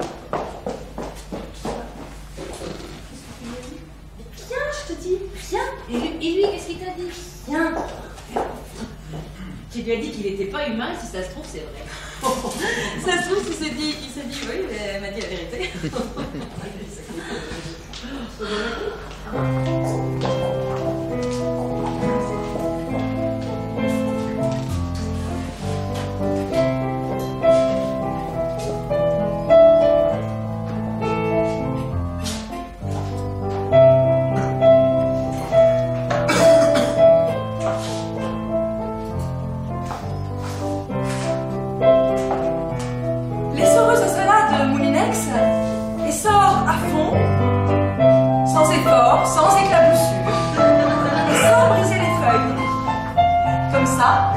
Rien, je te dis. Rien. Et lui, qu'est-ce qu'il t'a dit? Rien. Tu lui as dit qu'il n'était pas humain, si ça se trouve, c'est vrai. Ça se trouve, il s'est dit, oui, elle m'a dit la vérité. L'essoreuse salade Moulinex essore à fond, sans effort, sans éclaboussure, et sans briser les feuilles. Comme ça,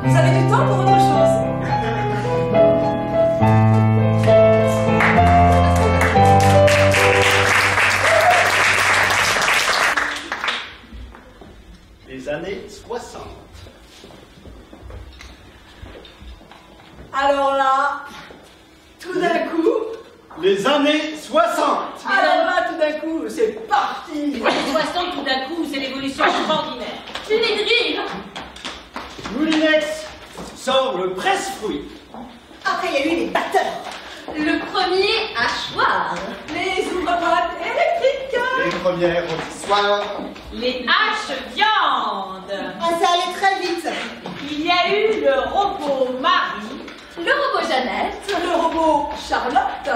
vous avez du temps pour autre chose. Les années 60. Alors là, tout d'un coup, Les années 60. alors là, tout d'un coup, c'est parti. Les 60, tout d'un coup, c'est l'évolution extraordinaire. Tu les drilles. Moulinex sort le presse-fruits. Après, il y a eu les batteurs. Le premier hachoir. Les ouvre-boîtes électriques. Les premières rôtissoires. Les haches viande. Ah, ça allait très vite. Il y a eu le robot Marie. Le robot Jeannette. Le robot Charlotte.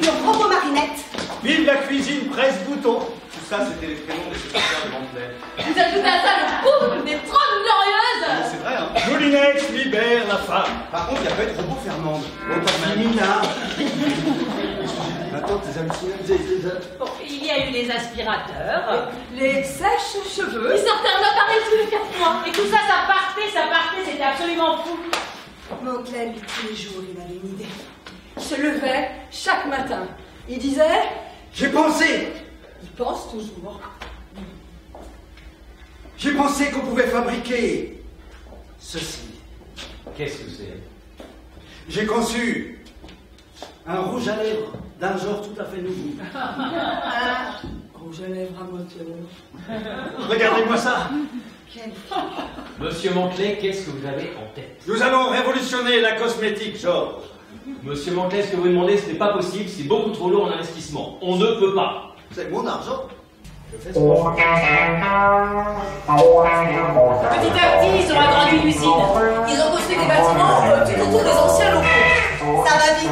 Le robot Marinette. Vive la cuisine presse-bouton. Tout ça, c'était les prénoms des secrétaires de Mantelet. Vous ajoutez à ça le couple des 30 glorieuses. C'est vrai, hein. Moulinex libère la femme. Par contre, il n'y a pas eu de robot Fernande. Nina. Attends, tes hallucinations. Bon, il y a eu les aspirateurs. Les sèches-cheveux. Ils sortaient un appareil tous les 4 mois. Et tout ça, ça partait, c'était absolument fou. Mon Glenn, tous les jours, il avait une idée. Il se levait chaque matin. Il disait, J'ai pensé. il pense toujours. J'ai pensé qu'on pouvait fabriquer ceci. Qu'est-ce que c'est? J'ai conçu un rouge à lèvres d'un genre tout à fait nouveau. Rouge à lèvres à moitié. Regardez-moi ça. Monsieur Mantelet, qu'est-ce que vous avez en tête? Nous allons révolutionner la cosmétique, Georges. Monsieur Mantelet, ce que vous demandez, ce n'est pas possible, c'est beaucoup trop lourd en investissement. On ne peut pas. C'est mon argent. Je fais ce que je veux. Petit à petit, ils ont agrandi l'usine. Ils ont construit des bâtiments tout autour des anciens locaux. Ça va vite.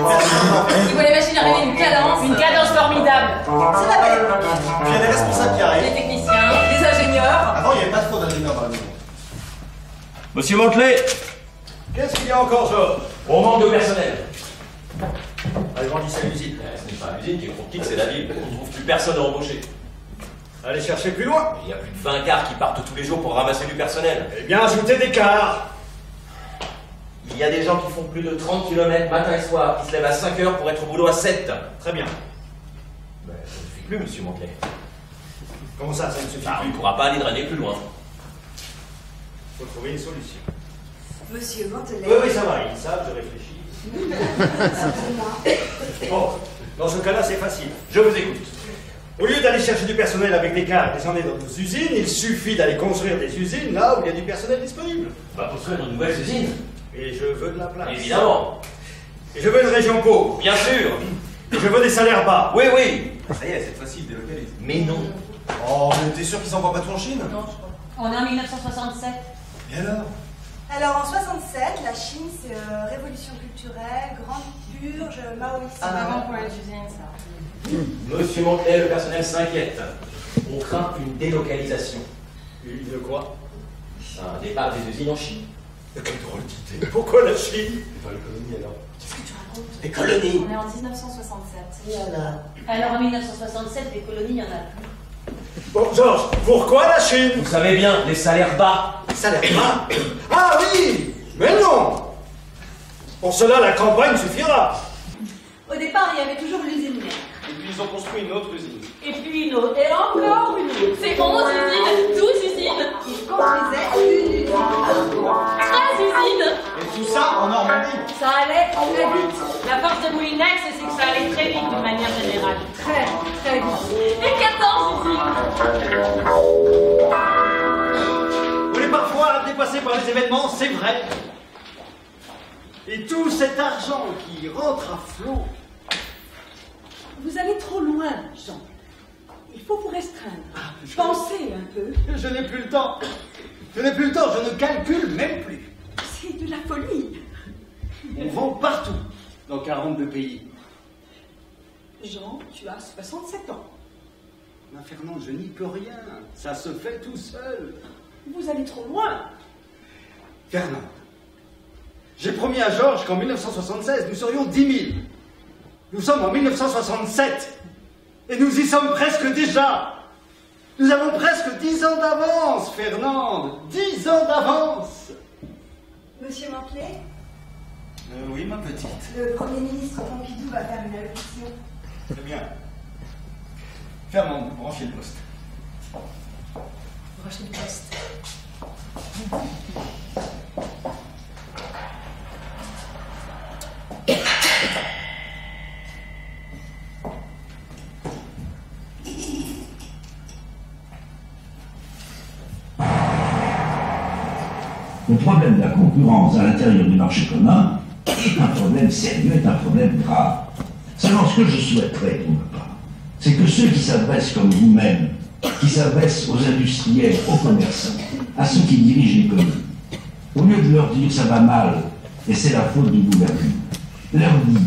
Ils voient les machines arriver une cadence. Une cadence formidable. C'est la belle époque. Puis il y a des responsables qui Des arrivent. techniciens, des ingénieurs. Avant, il n'y avait pas trop d'ingénieurs dans la maison. Monsieur Mantelet, Qu'est-ce qu'il y a encore, Georges? on manque de personnel. Agrandissez l'usine. Ce n'est pas l'usine qui est trop petite, c'est la ville. On ne trouve plus personne à embaucher. Allez chercher plus loin. Il y a plus de 20 cars qui partent tous les jours pour ramasser du personnel. Eh bien, ajoutez des cars. Il y a des gens qui font plus de 30 km matin et soir, qui se lèvent à 5 heures pour être au boulot à 7. Très bien. Ben, ça ne suffit plus, monsieur Mantelet. Comment ça, ça ne suffit Ah, on plus? ne pourra pas aller drainer plus loin. Il faut trouver une solution. Monsieur Mantelet. Oui, ça va, ils savent, je réfléchis. Bon, dans ce cas-là, c'est facile. Je vous écoute. Au lieu d'aller chercher du personnel avec des cars et descendre dans nos usines, il suffit d'aller construire des usines là où il y a du personnel disponible. On va construire une nouvelle usine. Et je veux de la place. Évidemment. Et je veux une région pauvre. Bien sûr. Et je veux des salaires bas. Oui, oui. Ça y est, cette fois-ci, ils délocalisent. Mais non. Oh, mais t'es sûr qu'ils s'envoient pas tout en Chine? Non, je crois. On est en 1967. Et alors? Alors en 67, la Chine, c'est révolution culturelle, grande purge, maoïsme. C'est vraiment pour les usines, ça. Monsieur Mantelet, le personnel s'inquiète. On craint une délocalisation. Une de quoi? Un départ des usines en Chine. Quelle drôle d'idée. Pourquoi la Chine? Pas l'économie alors. Qu'est-ce que tu racontes? Les colonies. On est en 1967. Alors en 1967, des colonies, il y en a plus. Bon, Georges, pourquoi la Chine? Vous savez bien, les salaires bas. Salaire bas? Ah oui! Mais non! Pour cela, la campagne suffira. Au départ, il y avait toujours l'usine mère. Et puis ils ont construit une autre usine. Et puis une autre. Et encore une autre. C'est 11 usines, 12 usines, Ils construisaient une usine. 13 usines. Et tout ça en Normandie. Ça allait très vite. La force de Moulinex, c'est que ça allait très vite d'une manière générale. Très, très vite. Et 14 usines. On est parfois dépassé par les événements, c'est vrai. Et tout cet argent qui rentre à flot. Vous allez trop loin, Jean. Il faut vous restreindre. Pensez un peu. Je n'ai plus le temps. Je n'ai plus le temps, je ne calcule même plus. C'est de la folie. On vend partout, dans 42 pays. Jean, tu as 67 ans. Ma Fernande, je n'y peux rien. Ça se fait tout seul. Vous allez trop loin. Fernande, j'ai promis à Georges qu'en 1976, nous serions 10 000. Nous sommes en 1967. Et nous y sommes presque déjà. Nous avons presque 10 ans d'avance, Fernande. 10 ans d'avance. Monsieur Mantelet, Oui, ma petite. le Premier ministre Pompidou va faire une allocution. Très bien. Fernande, branchez le poste. Branchez le poste. Le problème de la concurrence à l'intérieur du marché commun est un problème sérieux, est un problème grave. Seulement, ce que je souhaiterais, pour ma part, c'est que ceux qui s'adressent comme vous-même, qui s'adressent aux industriels, aux commerçants, à ceux qui dirigent l'économie, au lieu de leur dire ça va mal et c'est la faute du gouvernement, leur disent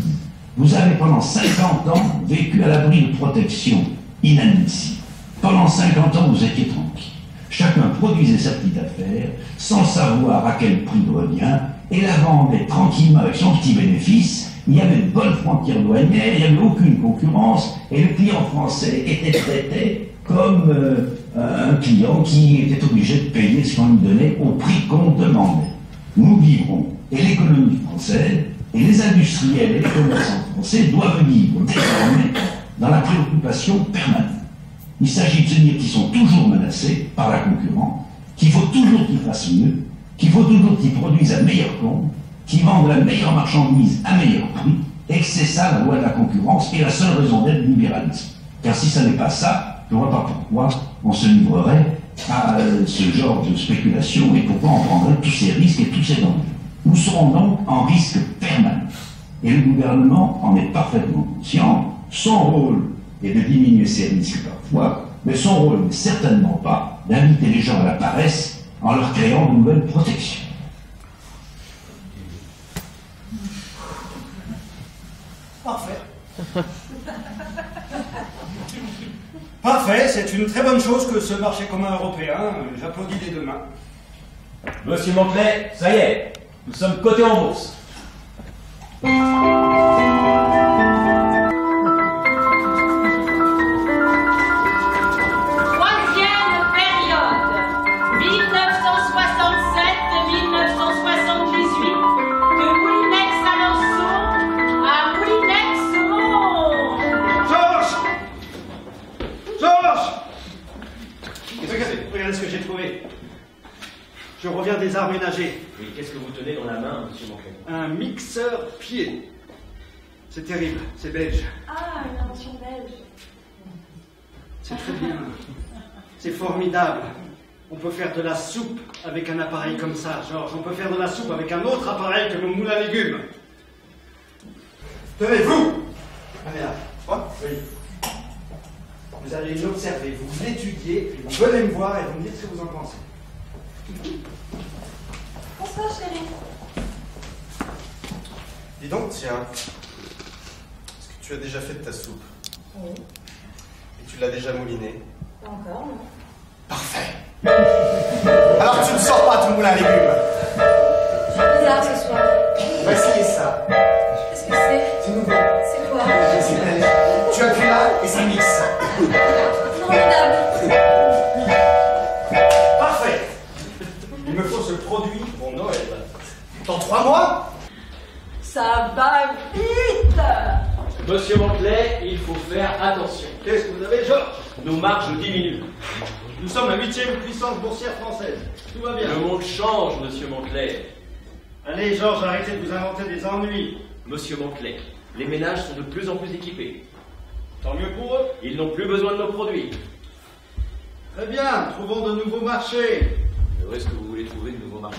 vous avez pendant 50 ans vécu à l'abri de protection inadmissible. Pendant 50 ans, vous étiez tranquille. Chacun produisait sa petite affaire, sans savoir à quel prix il revient, et la vendait tranquillement avec son petit bénéfice. Il y avait de bonnes frontières douanières, il n'y avait aucune concurrence, et le client français était traité comme un client qui était obligé de payer ce qu'on lui donnait au prix qu'on demandait. Nous vivrons, et l'économie française, et les industriels et les commerçants français doivent vivre désormais dans la préoccupation permanente. Il s'agit de se dire qu'ils sont toujours menacés par la concurrence, qu'il faut toujours qu'ils fassent mieux, qu'il faut toujours qu'ils produisent à meilleur compte, qu'ils vendent la meilleure marchandise à meilleur prix, et que c'est ça la loi de la concurrence et la seule raison d'être du libéralisme. Car si ça n'est pas ça, je ne vois pas pourquoi on se livrerait à ce genre de spéculation et pourquoi on prendrait tous ces risques et tous ces dangers. Nous serons donc en risque permanent. Et le gouvernement en est parfaitement conscient. Son rôle est de diminuer ses risques parfois, mais son rôle n'est certainement pas d'inviter les gens à la paresse en leur créant de nouvelles protections. Parfait. Parfait, c'est une très bonne chose que ce marché commun européen. J'applaudis des deux mains. Monsieur Mantelet, ça y est, nous sommes cotés en bourse. Troisième période, 1967-1978, de Moulinex à Lançon à Moulinex au monde. Georges! Georges! Regardez ce que j'ai trouvé. Je reviens des arts ménagers. Oui, qu'est-ce que vous tenez dans la main, monsieur Mantelet? Un mixeur pied. C'est terrible, c'est belge. Ah, une invention belge. C'est très bien. C'est formidable. On peut faire de la soupe avec un appareil comme ça, Georges. On peut faire de la soupe avec un autre appareil que le moule à légumes. Tenez, vous! Allez là. Quoi? Oui. Vous allez l'observer, vous l'étudiez, puis vous venez me voir et vous me dites ce que vous en pensez. Bonsoir, chérie. Dis donc, tiens, est-ce que tu as déjà fait de ta soupe? Oui. Et tu l'as déjà moulinée? Pas encore, non. Parfait. Alors tu ne sors pas ton moulin à légumes. C'est bizarre ce soir. On va essayer ça. Qu'est-ce que c'est? C'est nouveau. C'est quoi? C'est belge. Tu appuies là et ça mixe. Formidable. Parfait. Il me faut ce produit pour Noël. Dans 3 mois? Ça va vite. Monsieur Mantelet, il faut faire attention. Qu'est-ce que vous avez, Georges? Nos marges diminuent. Nous sommes la 8e puissance boursière française. Tout va bien. Le monde change, monsieur Mantelet. Allez, Georges, arrêtez de vous inventer des ennuis. Monsieur Mantelet, les ménages sont de plus en plus équipés. Tant mieux pour eux. Ils n'ont plus besoin de nos produits. Très bien, trouvons de nouveaux marchés. Où est-ce que vous voulez trouver de nouveaux marchés?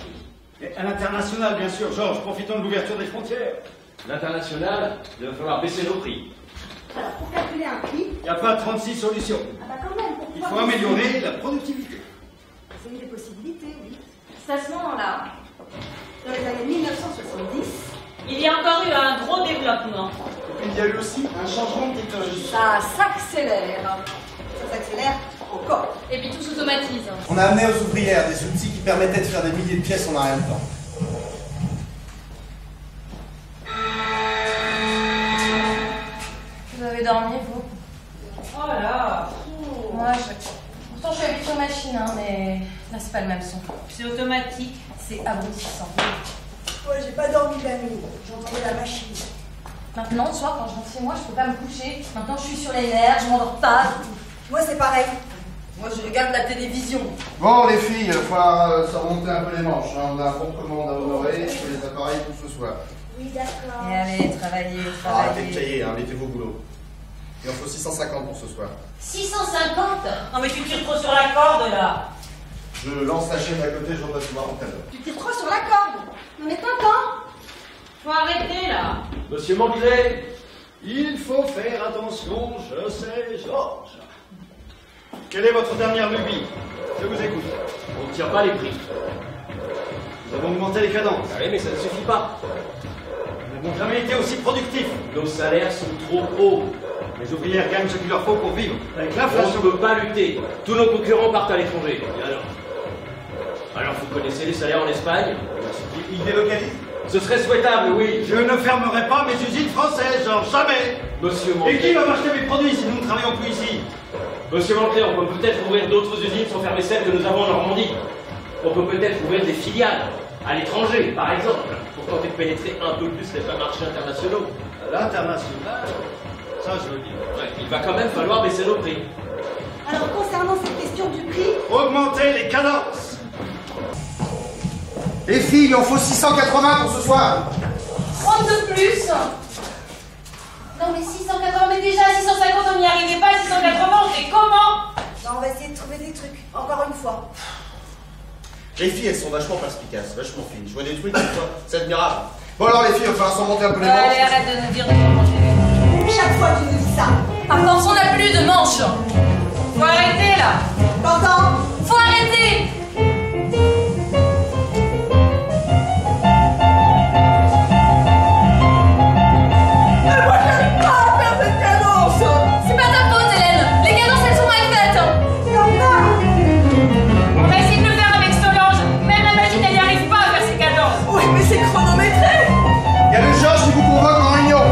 Et à l'international, bien sûr, Georges, profitons de l'ouverture des frontières. L'international, il va falloir baisser nos prix. Alors, pour calculer un prix, Il n'y a pas 36 solutions. ah bah quand même, pour Il pouvoir faut améliorer la productivité. essayer des possibilités, oui. C'est à ce moment-là. Dans les années 1970, Il y a encore eu un gros développement. Il y a eu aussi un changement de technologie. Ça s'accélère. ça s'accélère encore. Et puis tout s'automatise. On a amené aux ouvrières des outils qui permettaient de faire des milliers de pièces en un rien de temps. Vous avez dormi, vous? Oh là. Moi, pourtant, je suis habituée aux machines, hein, mais là, c'est pas le même son. C'est automatique. C'est abrutissant. Moi, j'ai pas dormi la nuit. J'entendais la machine. Maintenant, le soir, quand je rentre chez moi, je peux pas me coucher. Maintenant, je suis sur les nerfs, je m'endors pas. Moi, c'est pareil. Moi, je regarde la télévision. Bon, les filles, il va falloir se remonter un peu les manches. Hein. On a un bon de commande à honorer sur les appareils pour ce soir. Oui, d'accord. Et allez, travaillez, Arrêtez de travaillez. cailler, hein, mettez-vous au boulot. Il en faut 650 pour ce soir. 650? Non mais tu tires trop sur la corde là. Je lance la chaîne à côté, je repasse voir tout à l'heure. Tu tires trop sur la corde. On est content. Faut arrêter là. Monsieur Mantelet, Il faut faire attention, je sais, Georges. Quelle est votre dernière lubie? Je vous écoute. on ne tire pas les prix. Nous avons augmenté les cadences. Ah oui, mais ça ne suffit pas. Nous n'avons jamais été aussi productifs. Nos salaires sont trop hauts. Les ouvrières gagnent ce qu'il leur faut pour vivre. Avec On l'inflation. ne peut pas lutter. Tous nos concurrents partent à l'étranger. Et alors, vous connaissez les salaires en Espagne? Il délocalise. Ce serait souhaitable, oui. Je ne fermerai pas mes usines françaises, Georges, jamais. Monsieur Et qui Mantelet, va m'acheter mes produits si nous ne travaillons plus ici? Monsieur Mantelet, on peut peut-être ouvrir d'autres usines sans fermer celles que nous avons en Normandie. On peut peut-être ouvrir des filiales à l'étranger, par exemple, pour tenter de pénétrer un peu plus les marchés internationaux. À l'international, ça je le dis. Ouais, il va quand même falloir baisser nos prix. Alors, concernant cette question du prix, Augmenter les cadences. Les filles, il en faut 680 pour ce soir. 30 de plus. Non, mais 680, mais déjà à 650, on n'y arrivait pas. À 680, on fait comment? on va essayer de trouver des trucs. Encore une fois. Les filles, elles sont vachement perspicaces, vachement fines. Je vois des trucs, des fois, c'est admirable. Bon alors les filles, il va falloir s'en monter un peu les manches. Allez, arrête de nous dire de manger. Chaque fois tu nous dis ça. Par contre, on n'a plus de manches. Faut arrêter là. T'entends? Faut arrêter. Mais moi j'arrive pas à faire cette cadence. C'est pas ta faute, Hélène. Les cadences, elles sont mal faites. On va essayer de le faire avec Solange. Même la machine, elle n'y arrive pas à faire ses cadences. Oui, mais c'est chronométré. Il y a le Georges qui vous convoque en réunion.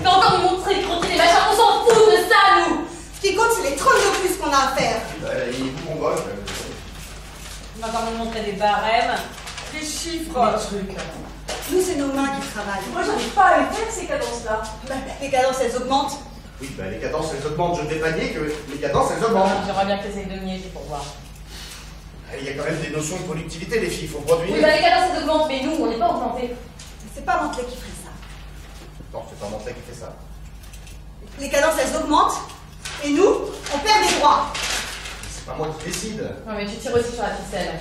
Mais encore nous montrer les croquis des machins, on s'en fout de ça, nous. Ce qui compte, c'est les 30 de plus qu'on a à faire. Il vous convoque. On va encore nous montrer des barèmes. Les chiffres. Des trucs. Nous, c'est nos mains qui travaillent. Moi, j'arrive pas à les faire, ces cadences-là. Les cadences, elles augmentent. Oui, bah les cadences elles augmentent, je ne vais pas dire que les cadences elles augmentent. J'aimerais bien que tu essayes de nier pour voir. Il y a quand même des notions de productivité, les filles, il faut produire. Oui, bah les cadences, elles augmentent, mais nous, on n'est pas augmentés. C'est pas Mantelet qui ferait ça. Non, c'est pas Mantelet qui fait ça. Les cadences, elles augmentent. Et nous, on perd des droits. C'est pas moi qui décide. Ouais, mais tu tires aussi sur la ficelle.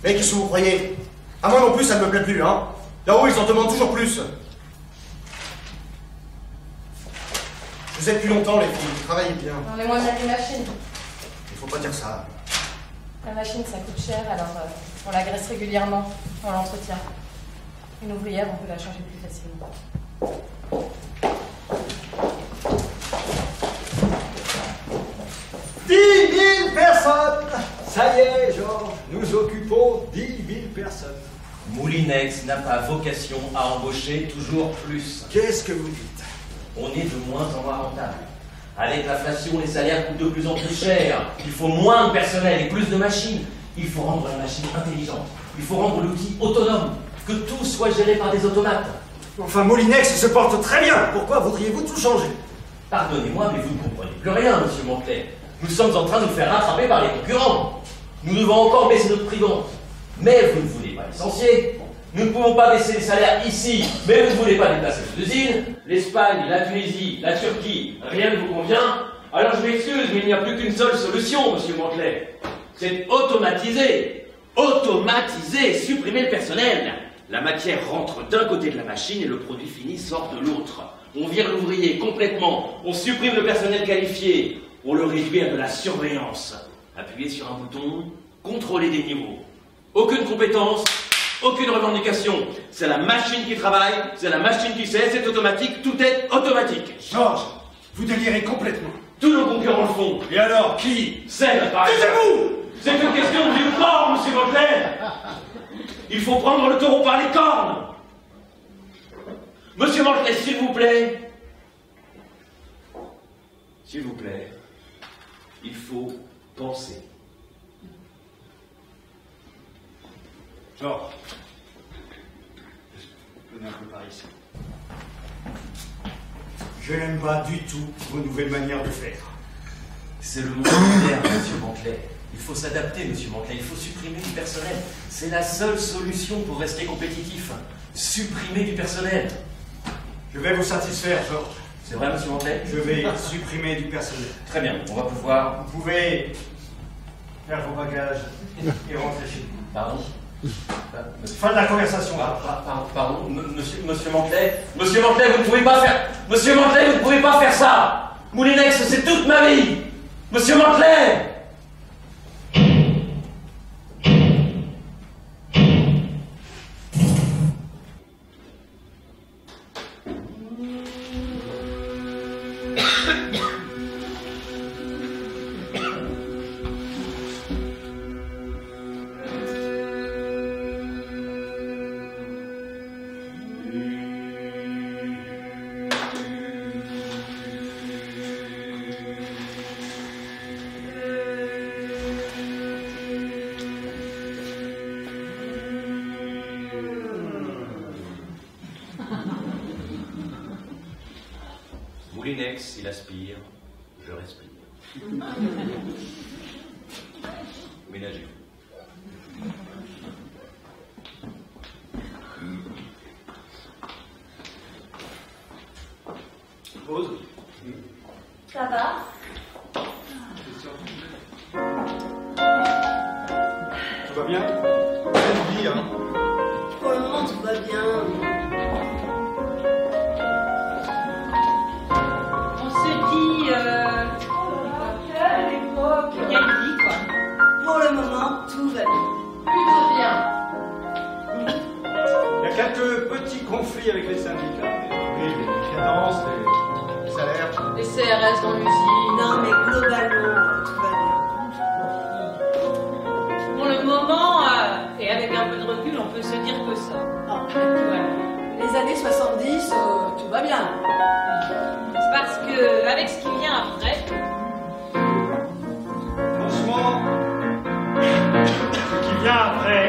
Mais qu'est-ce que vous croyez? À moi non plus, ça ne me plaît plus, hein. Là-haut, ils en demandent toujours plus. Vous êtes plus longtemps, les filles, vous travaillez bien. On est moins bien que les machines. Il faut pas dire ça. La machine, ça coûte cher, alors on la graisse régulièrement, on l'entretient. Une ouvrière, on peut la changer plus facilement. 10 000 personnes. Ça y est, Georges, nous occupons 10 000 personnes. Moulinex n'a pas vocation à embaucher toujours plus. Qu'est-ce que vous dites? On est de moins en moins rentable. Avec l'inflation, les salaires coûtent de plus en plus cher. Il faut moins de personnel et plus de machines. Il faut rendre la machine intelligente. Il faut rendre l'outil autonome. Que tout soit géré par des automates. Enfin, Moulinex se porte très bien. Pourquoi voudriez-vous tout changer? Pardonnez-moi, mais vous ne comprenez plus rien, monsieur Mantelet. Nous sommes en train de nous faire rattraper par les concurrents. Nous devons encore baisser notre prix de vente. Mais vous ne voulez pas licencier. Nous ne pouvons pas baisser les salaires ici, mais vous ne voulez pas déplacer vos usines. L'Espagne, la Tunisie, la Turquie, rien ne vous convient. Alors je m'excuse, mais il n'y a plus qu'une seule solution, monsieur Mantelet. C'est automatiser. Automatiser, supprimer le personnel. La matière rentre d'un côté de la machine et le produit fini sort de l'autre. On vire l'ouvrier complètement. On supprime le personnel qualifié. On le réduit à de la surveillance. Appuyez sur un bouton, contrôler des niveaux. Aucune compétence, aucune revendication. C'est la machine qui travaille, c'est la machine qui sait, c'est automatique, tout est automatique. Georges, vous délirez complètement. Tous nos concurrents le font. Et alors, qui? C'est par exemple. Taisez-vous! C'est une question de vie ou de mort, monsieur Mantelet. Il faut prendre le taureau par les cornes. Monsieur Mantelet, s'il vous plaît. S'il vous plaît. Il faut penser. Georges, venez un peu par ici. Je n'aime pas du tout vos nouvelles manières de faire. C'est le monde moderne, monsieur Mantelet. Il faut s'adapter, monsieur Mantelet. Il faut supprimer du personnel. C'est la seule solution pour rester compétitif. Supprimer du personnel. Je vais vous satisfaire, Georges. C'est vrai, monsieur Mantelet? Je vais supprimer du personnel. Très bien, on va pouvoir... Vous pouvez faire vos bagages et rentrer chez vous. Pardon? Fin de la conversation. Pardon, monsieur Mantelet? Monsieur Mantelet, vous ne pouvez pas faire... Monsieur Mantelet, vous ne pouvez pas faire ça! Moulinex, c'est toute ma vie! Monsieur Mantelet! Moulinex, il aspire, je respire. Ménagez-vous. Pause. Ça va? Tout va bien? Quelle vie, hein? Pour le moment, tout va bien. conflit avec les syndicats. Oui, les cadences, les salaires. Les CRS dans l'usine. Non, mais globalement, tout va bien. Pour le moment, et avec un peu de recul, on peut se dire que ça. Ah, Voilà. les années 70, tout va bien. C'est parce que, avec ce qui vient après, Franchement, ce qui vient après,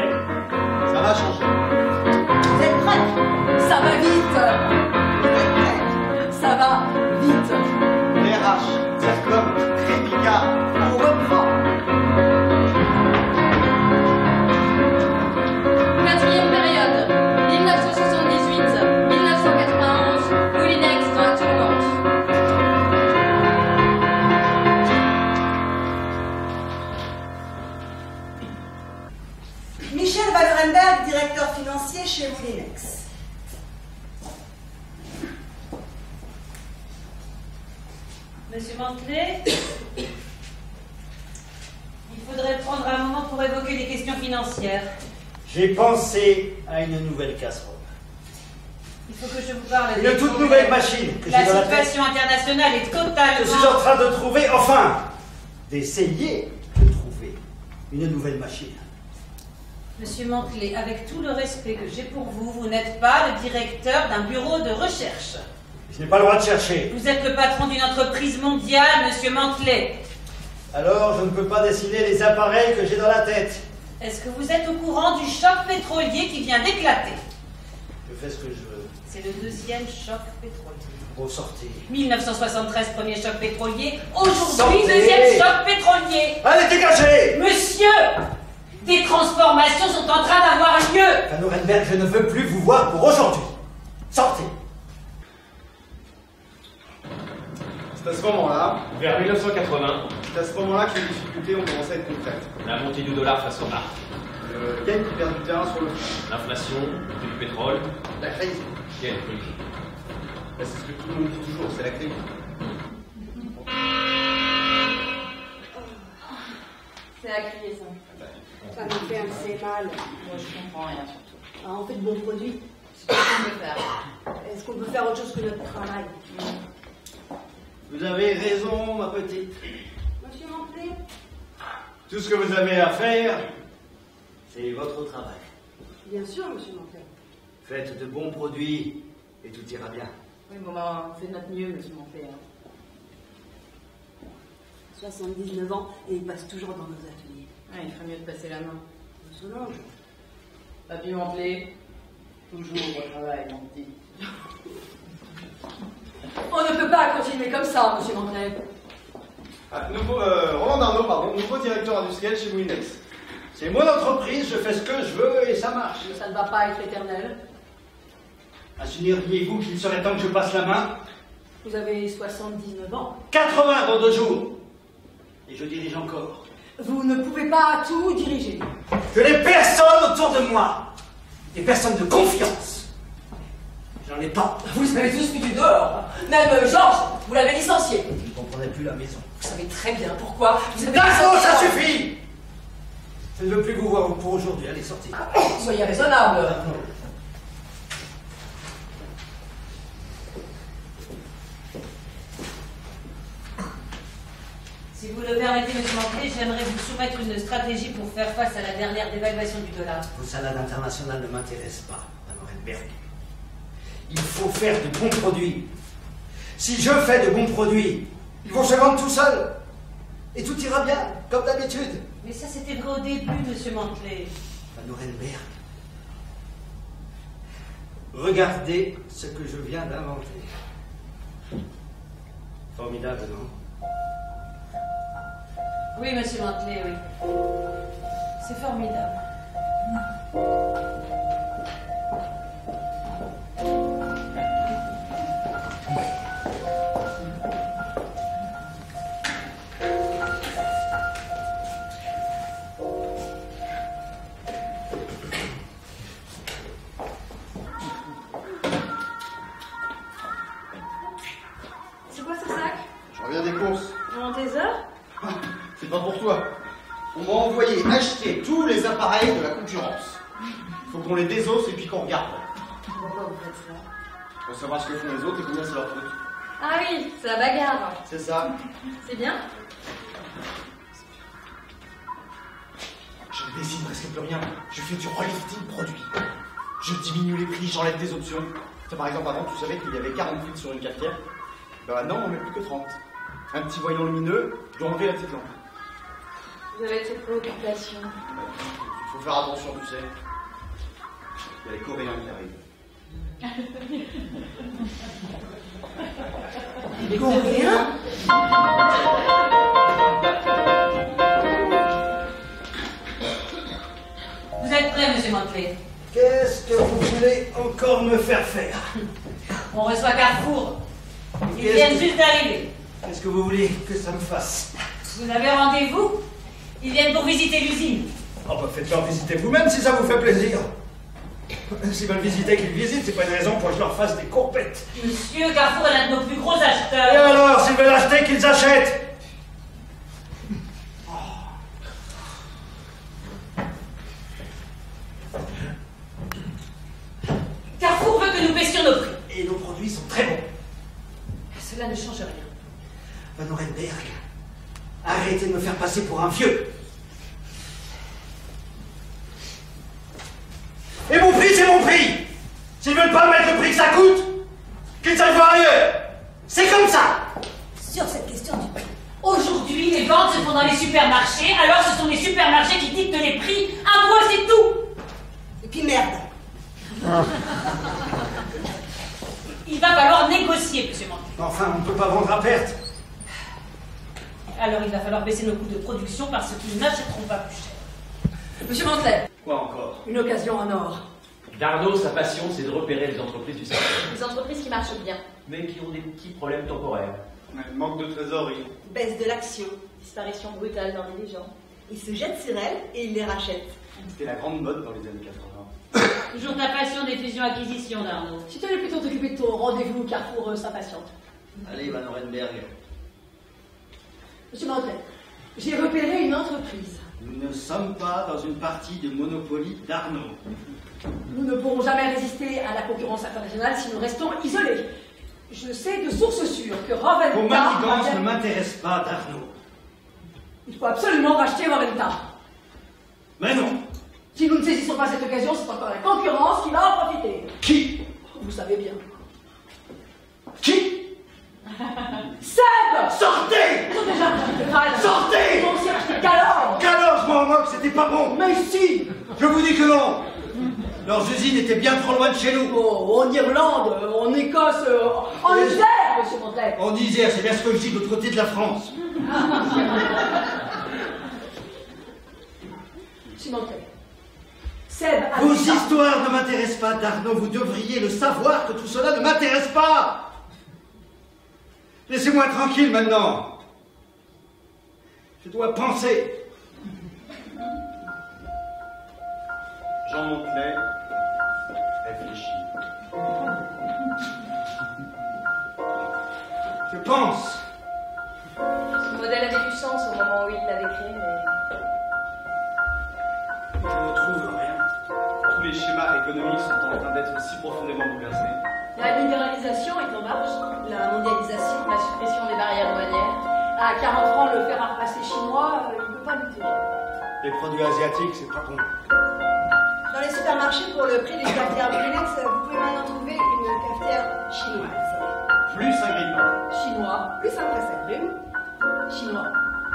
ça va changer. Vous êtes prêts? Ça va vite. Vous êtes prêts? Ça va vite. Les RH, Sercom, Crépica. On reprend. 4e période, 1978-1991, Moulinex dans la tourmente. Michel Van directeur financier chez Moulinex. Monsieur Mantelet, il faudrait prendre un moment pour évoquer les questions financières. J'ai pensé à une nouvelle casserole. Il faut que je vous parle Une toute nouvelle machine que j'ai La dans la tête. situation internationale est totalement... Je suis en train de trouver, enfin, d'essayer de trouver une nouvelle machine. Monsieur Mantelet, avec tout le respect que j'ai pour vous, vous n'êtes pas le directeur d'un bureau de recherche. Je n'ai pas le droit de chercher. Vous êtes le patron d'une entreprise mondiale, monsieur Mantelet. Alors, je ne peux pas dessiner les appareils que j'ai dans la tête. Est-ce que vous êtes au courant du choc pétrolier qui vient d'éclater? Je fais ce que je veux. C'est le 2e choc pétrolier. Bon, sortez. 1973, premier choc pétrolier. Aujourd'hui, Sortez. 2e choc pétrolier. Allez, dégagez! Monsieur, des transformations sont en train d'avoir lieu. Van Orenberg, je ne veux plus vous voir pour aujourd'hui. Sortez. C'est à ce moment-là, Vers 1980, c'est à ce moment-là que les difficultés ont commencé à être concrètes. la montée du dollar face au marque, Le yen qui perd du terrain sur le front. l'inflation, le prix du pétrole, La crise. quelle crise. Ben, c'est ce que tout le monde dit toujours, c'est la crise. C'est la crise. Ça nous fait assez mal. Moi, je comprends rien surtout. Ah, on fait de bons produits. Qu'est-ce qu'on peut faire? Est-ce qu'on peut faire autre chose que notre travail? Vous avez raison, ma petite. Monsieur Mantelet? Tout ce que vous avez à faire, c'est votre travail. Bien sûr, monsieur Mantelet. Faites de bons produits et tout ira bien. Oui, bon, bah, on fait de notre mieux, monsieur Mantelet. 79 ans et il passe toujours dans nos ateliers. Ouais, il ferait mieux de passer la main. Solange. Papy Mantelet, toujours au travail, mon petit. On ne peut pas continuer comme ça, monsieur Mantelet. Roland Darnaud, pardon, nouveau directeur industriel chez Moulinex. C'est mon entreprise, je fais ce que je veux et ça marche. Ça ne va pas être éternel. Assureriez-vous qu'il serait temps que je passe la main? Vous avez 79 ans. 80 dans 2 jours. Et je dirige encore. Vous ne pouvez pas tout diriger. Je n'ai personne autour de moi. Des personnes de confiance. J'en ai pas. Vous avez tous foutu dehors. Même Georges, vous l'avez licencié. Je ne comprenais plus la maison. Vous savez très bien pourquoi vous avez D'accord, licencié. ça suffit. Je ne veux plus vous voir pour aujourd'hui. Allez, sortez. Soyez raisonnable. Si vous le permettez, monsieur Mantelet, j'aimerais vous soumettre une stratégie pour faire face à la dernière dévaluation du dollar. Vos salades internationales ne m'intéressent pas, Van Orenberg. Il faut faire de bons produits. Si je fais de bons produits, ils vont se vendre tout seuls. Et tout ira bien, comme d'habitude. Mais ça, c'était vrai au début, monsieur Mantelet. Van Orenberg, regardez ce que je viens d'inventer. Formidable, non? Oui, monsieur Mantelet, oui. C'est formidable. C'est quoi ce sac? Je reviens des courses. En tes heures? C'est pas pour toi. On m'a envoyé acheter tous les appareils de la concurrence. Faut qu'on les désosse et puis qu'on regarde. Pourquoi vous faites ça? Pour savoir ce que font les autres et combien ça leur coûte. Ah oui, c'est la bagarre. C'est ça. C'est bien. Je ne dessine presque plus rien. Je fais du relifting produit. Je diminue les prix, j'enlève des options. Par exemple, avant, tu savais qu'il y avait 40 fils sur une cafetière. Ben maintenant, on met plus que 30. Un petit voyant lumineux, je dois enlever la petite lampe. Vous avez cette préoccupation. Il faut faire attention, tu sais. Il y a les Coréens qui arrivent. Les Coréens? Vous êtes prêt, monsieur Mantelet? Qu'est-ce que vous voulez encore me faire faire? On reçoit Carrefour. Ils viennent juste d'arriver. Qu'est-ce que vous voulez que ça me fasse? Vous avez rendez-vous? Ils viennent pour visiter l'usine. Oh bah faites-leur visiter vous-même si ça vous fait plaisir. S'ils veulent visiter, qu'ils visitent, c'est pas une raison pour que je leur fasse des courbettes. Monsieur, Carrefour est l'un de nos plus gros acheteurs. Et alors, s'ils veulent acheter, qu'ils achètent. Carrefour veut que nous baissions nos prix. Et nos produits sont très bons. Cela ne change rien. Van Orenberg, arrêtez de me faire passer pour un vieux. Et mon prix, c'est mon prix. S'ils veulent pas mettre le prix que ça coûte, qu'ils aillent voir ailleurs. C'est comme ça. Sur cette question du prix. Aujourd'hui, les ventes se font dans les supermarchés, alors ce sont les supermarchés qui dictent les prix. Un point, c'est tout. Et puis merde. Il va falloir négocier, monsieur Mantelet. Enfin, on ne peut pas vendre à perte. Alors il va falloir baisser nos coûts de production parce qu'ils n'achèteront pas plus cher. Monsieur Mantelet, Quoi encore? une occasion en or. Darnaud, sa passion, c'est de repérer les entreprises du secteur, Les entreprises qui marchent bien. mais qui ont des petits problèmes temporaires. Manque de trésorerie. Baisse de l'action. Disparition brutale d'un des gens. Ils se jettent sur elles et ils les rachètent. C'était la grande mode dans les années 80. Toujours ta passion des fusions-acquisitions, Darnaud. Si tu allais plutôt t'occuper de ton rendez-vous Carrefour s'impatiente. Allez, Van Orenberg. Monsieur Mantelet, j'ai repéré une entreprise. Nous ne sommes pas dans une partie de Monopoly d'Arnaud. Nous ne pourrons jamais résister à la concurrence internationale si nous restons isolés. Je sais de sources sûres que Roventa... Vos manigances ne m'intéressent pas, Darnaud. Il faut absolument racheter Roventa. Mais non. Si nous ne saisissons pas cette occasion, c'est encore la concurrence qui va en profiter. Qui? Vous savez bien. Qui? Seb! Sortez! Ils ont déjà racheté Val. Sortez! Ils ont aussi racheté Calor. Calor, je m'en moque, c'était pas bon. Mais si! Je vous dis que non. Leurs usines étaient bien trop loin de chez nous. Oh, en Irlande, en Écosse, en Isère, monsieur Mantelet. En Isère, c'est bien ce que je dis de l'autre côté de la France. Monsieur Mantelet. Seb a Vos dit ça. histoires ne m'intéressent pas, Darnaud. Vous devriez le savoir que tout cela ne m'intéresse pas. Laissez-moi tranquille maintenant. Je dois penser. Jean Mantelet réfléchit. Je pense. Ce modèle avait du sens au moment où il l'avait créé, mais Je ne trouve rien. Tous les schémas économiques sont en train d'être si profondément bouleversés. la libéralisation est en marche. La mondialisation, la suppression des barrières douanières. À 40 francs, le fer à repasser chinois, il ne peut pas lutter. Les produits asiatiques, c'est pas bon. Dans les supermarchés, pour le prix d'une cafetière Moulinex, vous pouvez maintenant trouver une cafetière chinoise. Plus agrippant. Chinois, plus simple à servir. Chinois.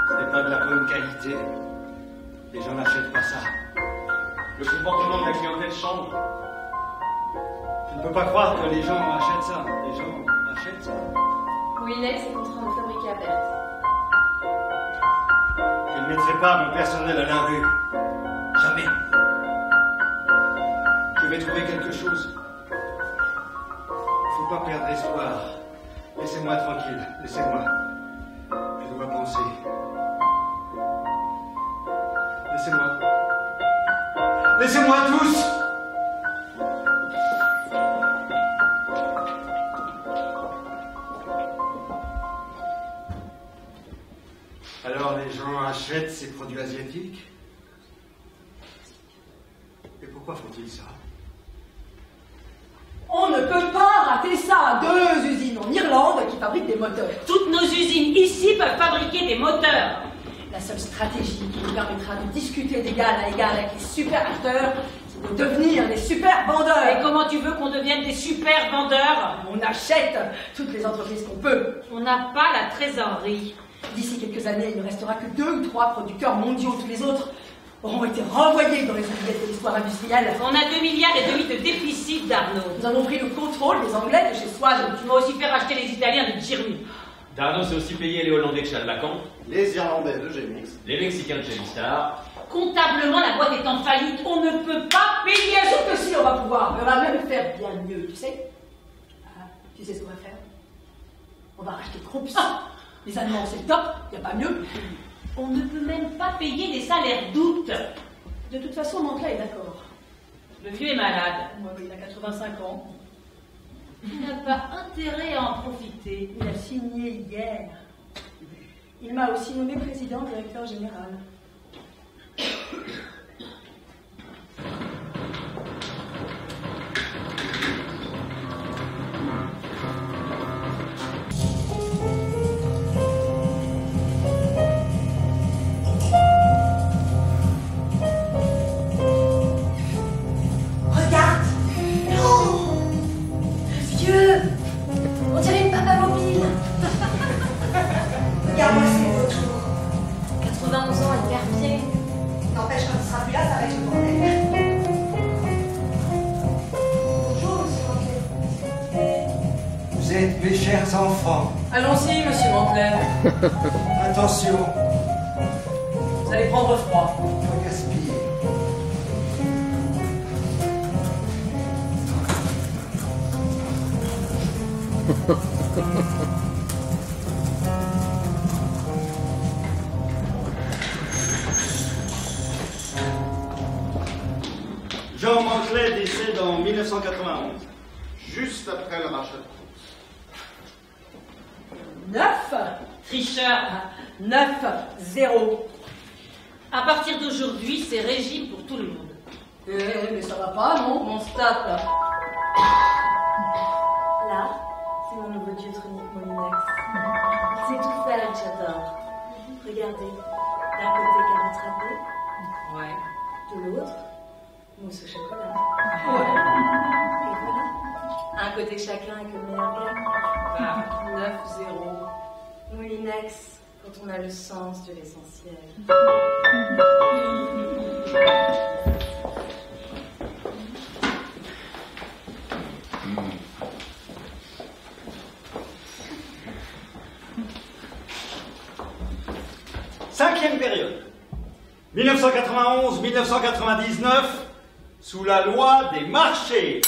C'est pas de la bonne qualité. Les gens n'achètent pas ça. Le comportement de la clientèle change. Je ne peux pas croire que les gens achètent ça. Les gens achètent ça. Moulinex est contraint de fabriquer à perte. Je ne mettrai pas mon personnel à la rue. Jamais. Je vais trouver quelque chose. Faut pas perdre espoir. Laissez-moi tranquille. Laissez-moi. Je dois penser. Laissez-moi. Laissez-moi tous. Alors les gens achètent ces produits asiatiques? Et pourquoi font-ils ça? fabrique des moteurs. Toutes nos usines ici peuvent fabriquer des moteurs. La seule stratégie qui nous permettra de discuter d'égal à égal avec les super acheteurs, c'est de devenir des super vendeurs. Et comment tu veux qu'on devienne des super vendeurs? On achète toutes les entreprises qu'on peut. On n'a pas la trésorerie. D'ici quelques années, il ne restera que 2 ou 3 producteurs mondiaux. Tous les autres auront été renvoyés dans les oubliettes de l'histoire industrielle. On a 2,5 milliards de déficit, Darnaud. Nous avons pris le contrôle des Anglais de chez Swatch. Tu m'as aussi fait racheter les Italiens de Girmy. Darnaud s'est aussi payé les Hollandais de Chalbacan, Les Irlandais de Gemix, les Mexicains de Gemistar. Comptablement, la boîte est en faillite. On ne peut pas payer. Bien sûr que si, on va pouvoir. Mais on va même faire bien mieux, tu sais. Tu sais ce qu'on va faire? On va racheter Krups. Les Allemands, c'est le top, il n'y a pas mieux. On ne peut même pas payer des salaires d'août. De toute façon, Mantelet est d'accord. Le vieux est malade. Moi, il a 85 ans. Il n'a pas intérêt à en profiter. Il a signé hier. Il m'a aussi nommé président directeur général. On dirait une papa mobile. Regarde-moi ces retours. 91 ans, hyper pied. N'empêche, quand il sera plus là, ça va être le bordel. Bonjour, monsieur Mantelet. Vous êtes mes chers enfants. Allons-y, monsieur Mantelet. Attention, Vous allez prendre froid. pas gaspiller. Jean Mantelet décède en 1991, juste après le rachat de Krups. 9, Tricheur. 9, 0. À partir d'aujourd'hui, c'est régime pour tout le monde. Mais ça va pas, non? On stop. Là, c'est mon nouveau dieu tronique Molinex. Il sait tout faire, j'adore. Regardez, d'un côté carotte râpée, Ouais. de l'autre, mousse au chocolat. Ouais. Et voilà, un côté chacun avec le meilleur gagne. 9-0. Molinex, quand on a le sens de l'essentiel. Cinquième période. 1991-1999, sous la loi des marchés.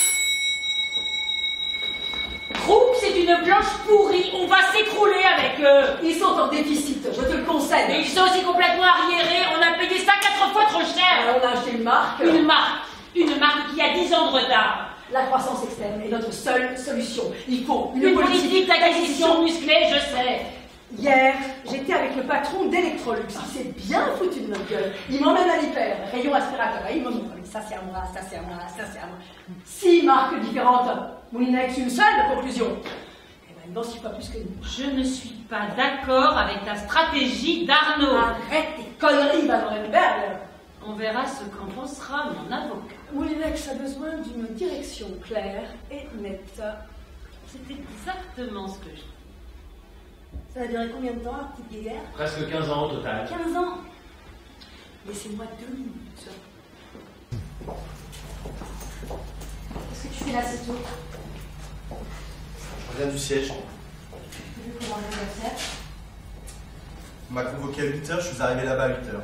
Krupp, c'est une blanche pourrie. On va s'écrouler avec eux. Ils sont en déficit, je te le conseille. Mais ils sont aussi complètement arriérés. On a payé ça 4 fois trop cher. On a acheté une marque. Une marque qui a 10 ans de retard. La croissance externe est notre seule solution. Il faut Une politique d'acquisition musclée, je sais. Hier, j'étais avec le patron d'Electrolux. Il s'est bien foutu de notre gueule. Il m'emmène à l'hyper, rayon aspirateur. Et il me montre, ça c'est à moi, ça c'est à moi, ça c'est à moi. 6 marques différentes. Moulinex, une seule conclusion. Eh ben, il n'en suit pas plus que nous. Je ne suis pas d'accord avec ta stratégie d'Arnaud. Arrête tes conneries, Van Renberg. On verra ce qu'en pensera mon avocat. Moulinex a besoin d'une direction claire et nette. C'est exactement ce que je dis. Ça va durer combien de temps, la petite guéguerre? Presque 15 ans au total. 15 ans. Laissez-moi 2 minutes. Qu'est-ce que tu fais là, c'est tout? Je reviens du siège. Tu veux comment je dois faire? On m'a convoqué à 8h, je suis arrivé là-bas à 8h.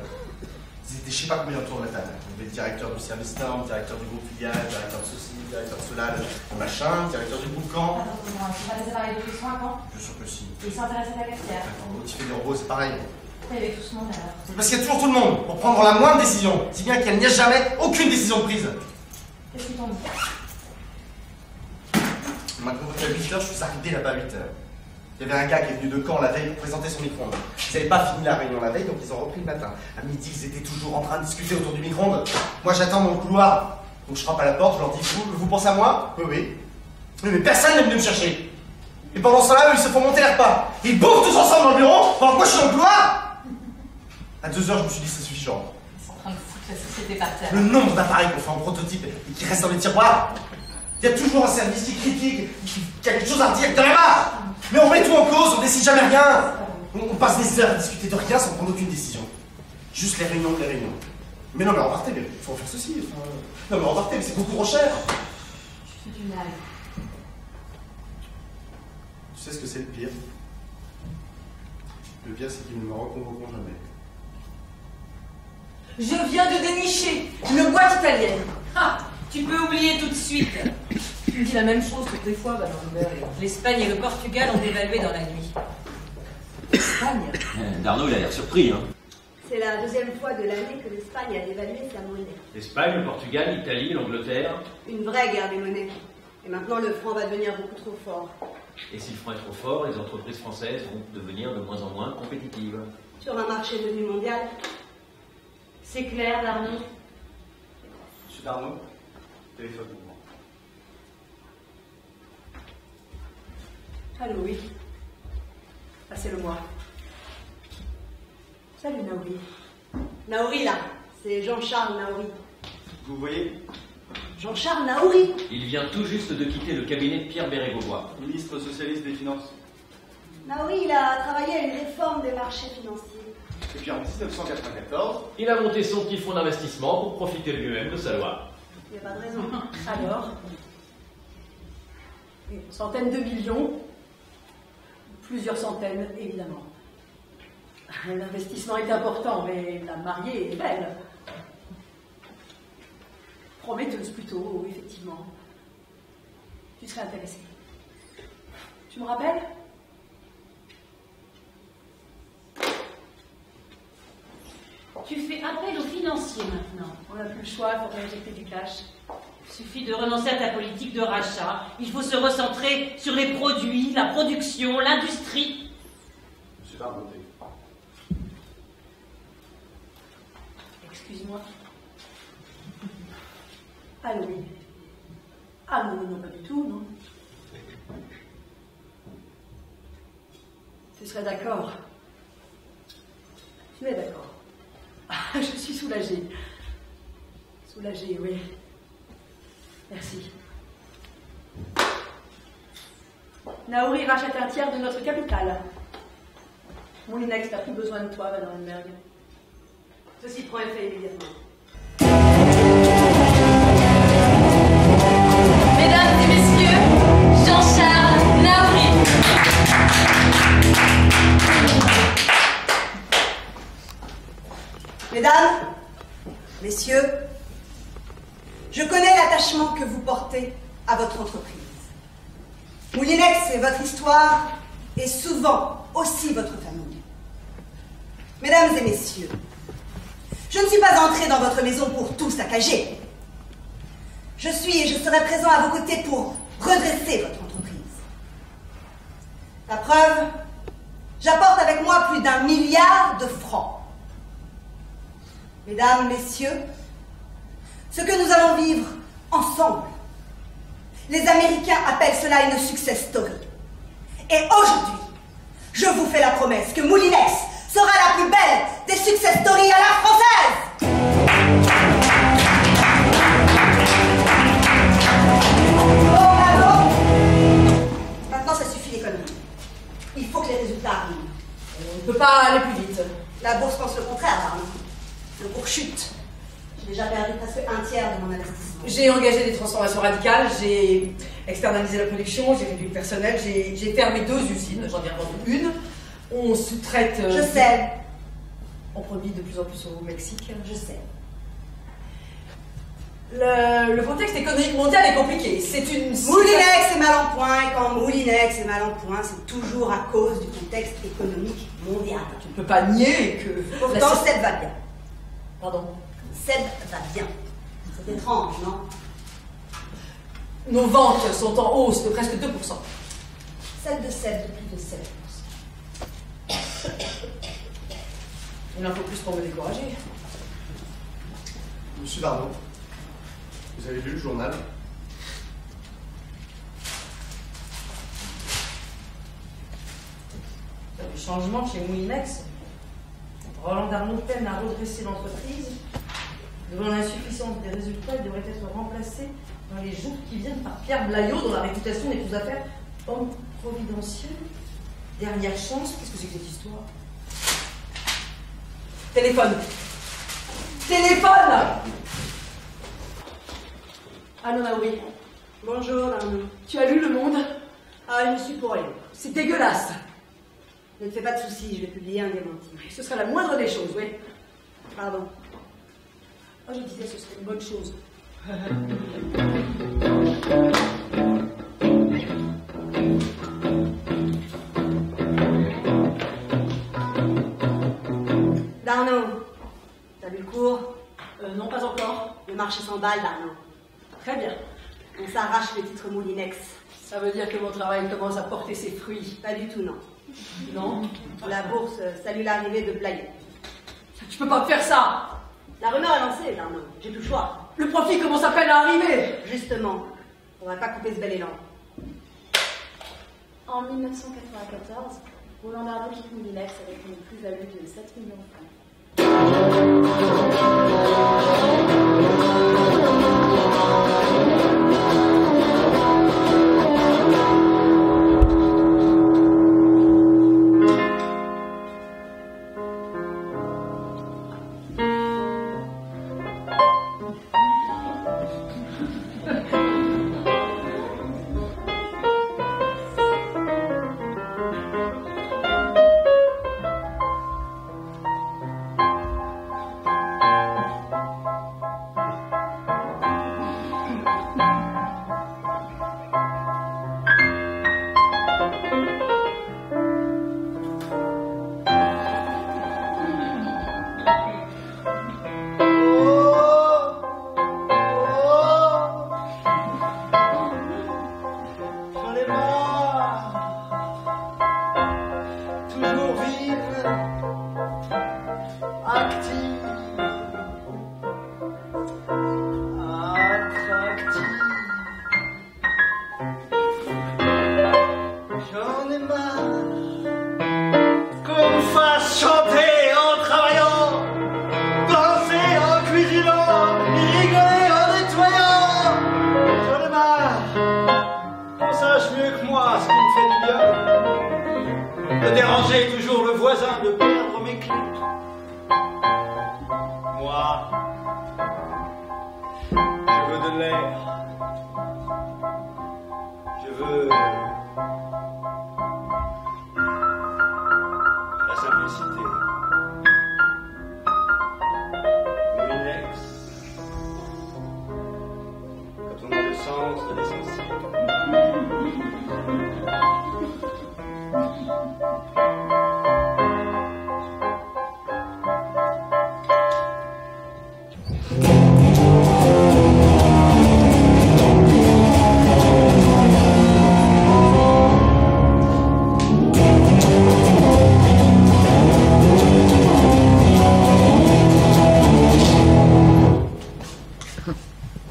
Ils étaient je sais pas combien autour de la table. Il y avait le directeur du service norme, le directeur du groupe filial, le directeur de ceci, le directeur de cela, le machin, le directeur du groupe camp. Attends, tu vas laisser parler de tous soins quand? Je suis sûr que si. Ils s'intéressent à ta cafetière. Au Tifé des robots, c'est pareil. Pourquoi il y avait tout ce monde alors? C'est parce qu'il y a toujours tout le monde pour prendre la moindre décision. Si bien qu'il n'y a jamais aucune décision prise. Qu'est-ce qu'ils t'ont dit? On m'a convoqué à 8h, je suis arrivé là-bas à 8h. Il y avait un gars qui est venu de Caen la veille pour présenter son micro-ondes. Ils n'avaient pas fini la réunion la veille, donc ils ont repris le matin. À midi, ils étaient toujours en train de discuter autour du micro-ondes. Moi, j'attends dans le couloir. Donc je frappe à la porte, je leur dis, vous pensez à moi? Oui, oui. Oui, mais personne n'est venu me chercher. Et pendant ce temps-là, eux, ils se font monter les repas. Ils bouffent tous ensemble dans le bureau, pendant que moi je suis dans le couloir. À 2 heures, je me suis dit, c'est suffisant. Ils sont en train de foutre la société par terre. Le nombre d'appareils qu'on fait en prototype et qui restent dans les tiroirs. Il y a toujours un service qui critique, qui a quelque chose à dire, t'en as marre. Mais on met tout en cause, on décide jamais rien. On passe des heures à discuter de rien sans prendre aucune décision. Juste les réunions, les réunions. Mais non, mais repartez, mais il faut faire ceci. Enfin, non, mais repartez, mais c'est beaucoup trop cher. Je suis du mal. Tu sais ce que c'est le pire? Le pire, c'est qu'ils ne me reconvoqueront jamais. Je viens de dénicher une boîte italienne. Ah, tu peux oublier tout de suite. Tu me dis la même chose toutes les fois, Madame Humbert. L'Espagne et le Portugal ont dévalué dans la nuit. L'Espagne? Darnaud, il a l'air surpris, hein. C'est la deuxième fois de l'année que l'Espagne a dévalué sa monnaie. L'Espagne, le Portugal, l'Italie, l'Angleterre. Une vraie guerre des monnaies. Et maintenant, le franc va devenir beaucoup trop fort. Et si le franc est trop fort, les entreprises françaises vont devenir de moins en moins compétitives. Sur un marché devenu mondial. C'est clair, Darnaud. Monsieur Darnaud, téléphone pour moi. Allô, oui. Passez-le-moi. Salut, Naouri. Naouri, là. C'est Jean-Charles Naouri. Vous voyez, Jean-Charles Naouri. Il vient tout juste de quitter le cabinet de Pierre Bérégovoy. ministre socialiste des Finances. Naouri, il a travaillé à une réforme des marchés financiers. Et puis en 1994, Il a monté son petit fonds d'investissement pour profiter lui-même de sa loi. Il n'y a pas de raison. Alors, une centaine de millions, plusieurs centaines, évidemment. L'investissement est important, mais la mariée est belle. Prometteuse plutôt, effectivement. Tu serais intéressé. Tu me rappelles? Tu fais appel aux financiers maintenant. On n'a plus le choix, il faut injecter du cash. Il suffit de renoncer à ta politique de rachat. Il faut se recentrer sur les produits, la production, l'industrie. monsieur Darnaud, Excuse-moi. Allô, oui. Ah non, non, pas du tout, non. Tu serais d'accord. Tu es d'accord. Ah, je suis soulagée. Soulagée, oui. Merci. Naouri rachète un tiers de notre capital. Moulinex n'a plus besoin de toi, Madame Humbert. Ceci prend effet immédiatement. Mesdames et messieurs, Jean-Charles Naouri. Mesdames, messieurs, je connais l'attachement que vous portez à votre entreprise. Moulinex est votre histoire et souvent aussi votre famille. Mesdames et messieurs, je ne suis pas entrée dans votre maison pour tout saccager. Je suis et je serai présent à vos côtés pour redresser votre entreprise. La preuve, j'apporte avec moi plus d'1 milliard de francs. Mesdames, messieurs, ce que nous allons vivre ensemble, les Américains appellent cela une success story. Et aujourd'hui, je vous fais la promesse que Moulinex sera la plus belle des success stories à la française. Bon, bravo. Maintenant, ça suffit l'économie. Il faut que les résultats arrivent. On ne peut pas aller plus vite. La bourse pense le contraire, Arnaud. Le cours chute. J'ai déjà perdu presque un tiers de mon investissement. J'ai engagé des transformations radicales, j'ai externalisé la production, j'ai réduit le personnel, j'ai fermé 2 usines, j'en ai revendu une. On sous-traite. Je sais. On produit de plus en plus au Mexique. Je sais. Le contexte économique mondial est compliqué. C'est une. Moulinex est mal en point, et quand Moulinex est mal en point, c'est toujours à cause du contexte économique mondial. Tu ne peux pas nier que. Pourtant, Seb va bien. Pardon. Seb va bien. C'est étrange, non? Nos ventes sont en hausse de presque 2%. Celle de Seb de plus de 7%. Il en faut plus pour me décourager. Monsieur Darnaud, vous avez lu le journal? des changements chez Moulinex. Roland Darnaud peine à redresser l'entreprise. Devant l'insuffisance des résultats, il devrait être remplacé dans les jours qui viennent par Pierre Blaillot, dont la réputation n'est plus à faire. Homme providentiel, dernière chance. Qu'est-ce que c'est que cette histoire? Téléphone. Téléphone. Allô, Maori. Bonjour, Arnaud. Tu as lu Le Monde? Ah, je suis pour rien. C'est dégueulasse. Ne te fais pas de soucis, je vais publier un démenti. Ce serait la moindre des choses, oui. Pardon. Oh, je disais, ce serait une bonne chose. Darnaud, t'as lu le cours? Non, pas encore. Le marché s'emballe, Darnaud. Très bien. On s'arrache le titre Moulinex. Ça veut dire que mon travail commence à porter ses fruits. Pas du tout, non. Non? La bourse salue l'arrivée de Blaillot. Tu peux pas me faire ça! La rumeur est lancée, Darnaud. J'ai tout le choix. Le profit commence à peine à arriver! Justement, on va pas couper ce bel élan. En 1994, Roland Darnaud quitte Moulinex avec une plus-value de 7 millions de francs.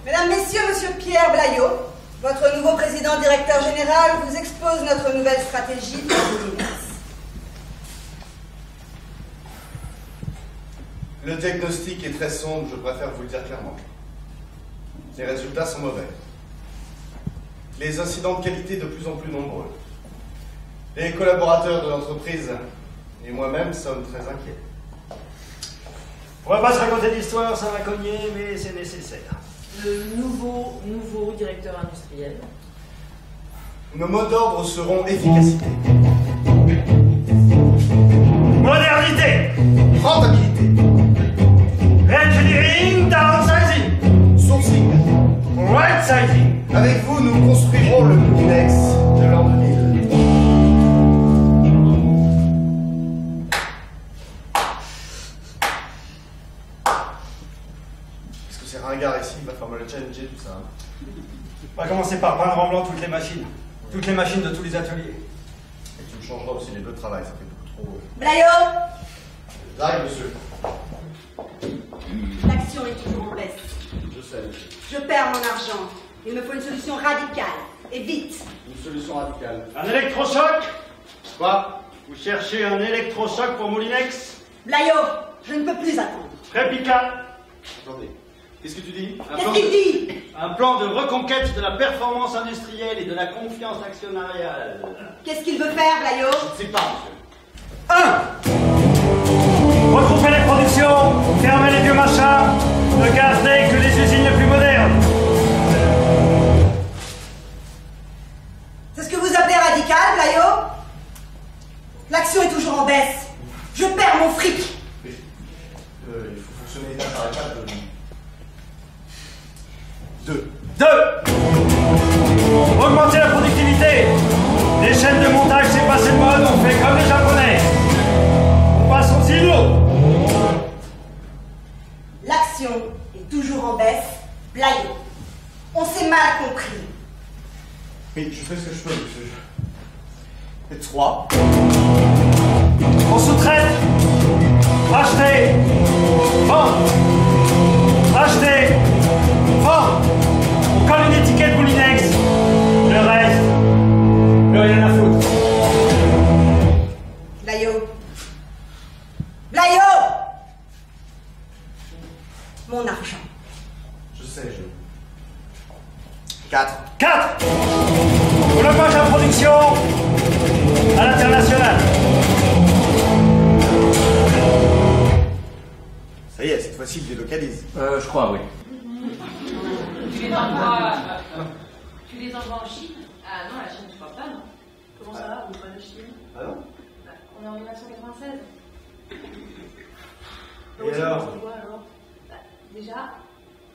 Mesdames, Messieurs, Monsieur Pierre Blaillot, votre nouveau président directeur général vous expose notre nouvelle stratégie pour Moulinex. Le diagnostic est très sombre, je préfère vous le dire clairement. Les résultats sont mauvais. Les incidents de qualité de plus en plus nombreux. Les collaborateurs de l'entreprise et moi-même sommes très inquiets. On va pas se raconter d'histoire, ça va cogner, mais c'est nécessaire. Le nouveau directeur industriel. Nos mots d'ordre seront efficacité, Modernité, rentabilité, engineering, downsizing, sourcing. right sizing. Avec vous, nous construirons le Moulinex de l'an 2000. Est-ce que c'est ringard ici? Il va falloir le challenger tout ça. On va commencer par peindre en blanc toutes les machines. Toutes les machines de tous les ateliers. Et tu me changeras aussi les lieux de travail, ça fait beaucoup trop. Blaillot, J'arrive, monsieur. l'action est toujours en baisse. Je sais. Je perds mon argent. Il me faut une solution radicale. Et vite. Une solution radicale. Un électrochoc. Quoi? Vous cherchez un électrochoc pour Moulinex? Blayo, je ne peux plus attendre. Réplica. Attendez, qu'est-ce que tu dis? Qu'est-ce qu'il dit? Un plan de reconquête de la performance industrielle et de la confiance actionnariale. Qu'est-ce qu'il veut faire, Blayo? Je ne sais pas, monsieur. 1. Regrouper les productions, fermer les vieux machins, ne garder que les usines les plus modernes. C'est ce que vous appelez radical, Blayo? L'action est toujours en baisse. Je perds mon fric. Il faut fonctionner étape par étape. 2. Augmenter la productivité. Les chaînes de montage, c'est passé de mode, on fait comme les Japonais. On passe au silo. L'action est toujours en baisse, Blayo. On s'est mal compris. Mais je fais ce que je peux, monsieur. Et 3. On sous-traite. Acheter. Vendre. Acheter. Vendre. On colle une étiquette Moulinex. Le reste, plus rien à foutre. Blayo. Blayo! Mon argent. Je sais, 4. 4. Blocage de la production à l'international. Ça y est, cette fois-ci, il délocalise. Je crois, oui. Tu les envoies en Chine? Ah non, la Chine, je crois pas, non. Comment ça va? On parle de Chine? Ah non? On est en 1996. Et alors? Alors déjà,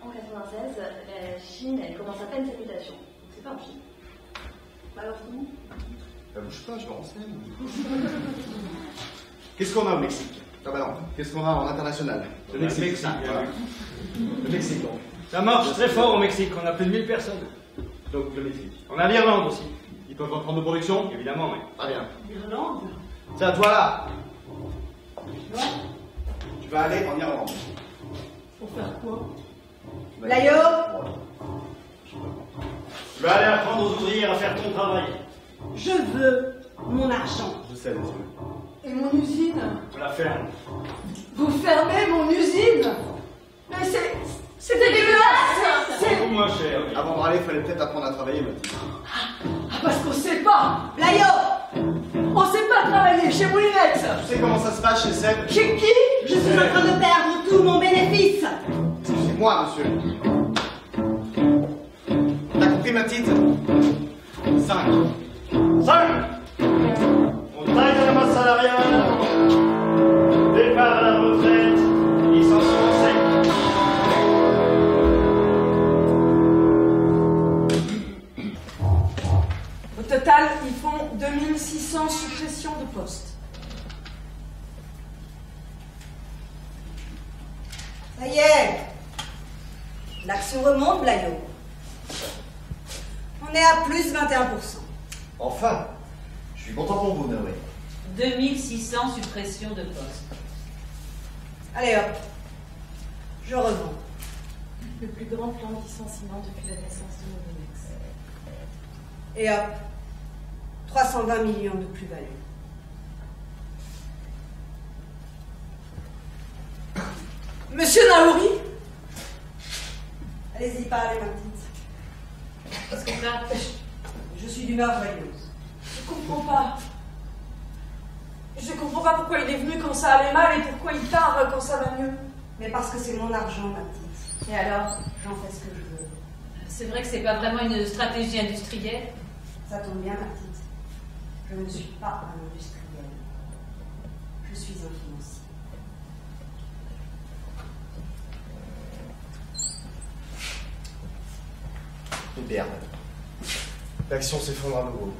en 96, la Chine, elle commence à peine sa mutation. Donc c'est pas en Chine. Bah alors c'est bon. Bah bouge pas, je me renseigne. Qu'est-ce qu'on a au Mexique? Ah bah non, qu'est-ce qu'on a en international? Le Mexique. Voilà. Le Mexique, donc. Ça marche très fort au Mexique, on a plus de 1000 personnes. Donc le Mexique. On a l'Irlande aussi. Ils peuvent reprendre nos productions? Évidemment, oui. Très bien. Irlande? C'est à toi là. Ouais. Tu vas aller en Irlande. Pour faire quoi? Blayo? Tu vas aller apprendre aux ouvriers à faire ton travail. Je veux mon argent. Je sais, monsieur. Et mon usine? On la ferme. Vous fermez mon usine? Mais c'est dégueulasse! C'est... Beaucoup moins cher. Oui. Avant de râler, il fallait peut-être apprendre à travailler, Mathilde. Ah, parce qu'on sait pas! Blayo! On sait pas travailler chez Moulinex! Tu sais comment ça se passe chez Seb? Chez qui? Je suis en train de perdre tout mon bénéfice. C'est moi, monsieur. T'as compris, ma petite? 5. 5. On taille de la masse salariale. Départ à la retraite. Licenciement sec. Au total, ils font 2600 suppressions de postes. Ça y est. L'action remonte, Blayo. On est à plus 21%. Enfin, je suis content pour vous, Noé. 2600 suppressions de postes. Allez hop. Je revends. Le plus grand plan de licenciement depuis la naissance de Moulinex. Et hop. 320 millions de plus-value. Monsieur Naouri? Allez-y, parlez, ma petite. Qu'est-ce que ça? Je suis d'humeur joyeuse. Je comprends pas. Je comprends pas pourquoi il est venu quand ça allait mal et pourquoi il part quand ça va mieux. Mais parce que c'est mon argent, ma petite. Et alors? J'en fais ce que je veux. C'est vrai que c'est pas vraiment une stratégie industrielle. Ça tombe bien, ma petite. Je ne suis pas un industriel. Je suis un financier. Une merde. L'action s'effondre à nouveau.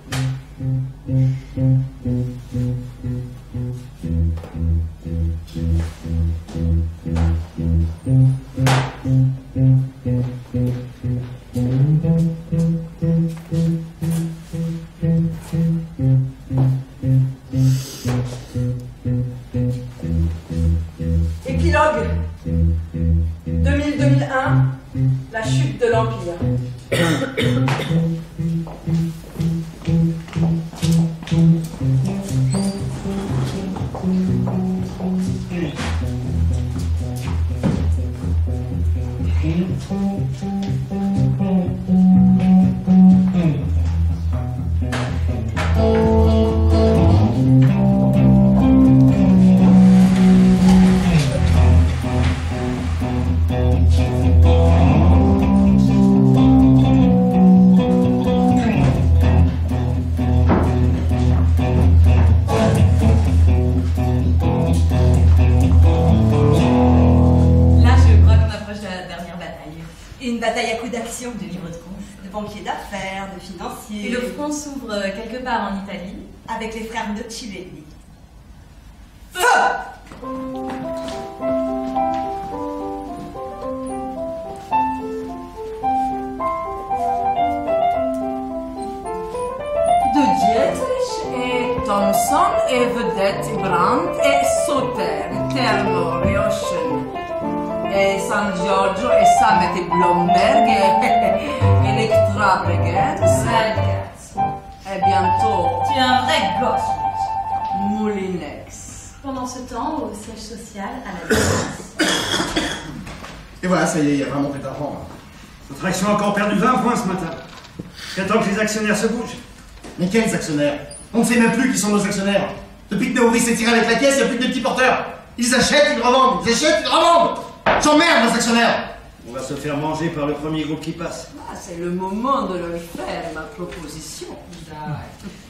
Épilogue 2000-2001, la chute de l'Empire. De livres de compte, de banquiers d'affaires, de financiers. Et le front s'ouvre quelque part en Italie. Avec les frères Noccivelli. Feu! De Dietrich et Thomson et Vedette, Brandt et Sauter, Termorioschen. Et San Giorgio et Samet et Blomberg et Electra Bregenz. Et bientôt. Tu es un vrai gosse. Moulinex. Pendant ce temps, au siège social, à la défense. Et voilà, ça y est, il y a vraiment plus d'argent. Notre action a encore perdu 20 points ce matin. J'attends que les actionnaires se bougent. Mais quels actionnaires? On ne sait même plus qui sont nos actionnaires. Depuis que Naouri s'est tiré avec la caisse, il n'y a plus que des petits porteurs. Ils achètent, ils revendent. Ils achètent, ils revendent. J'emmerde nos actionnaires. On va se faire manger par le premier groupe qui passe. Ah, c'est le moment de leur faire ma proposition.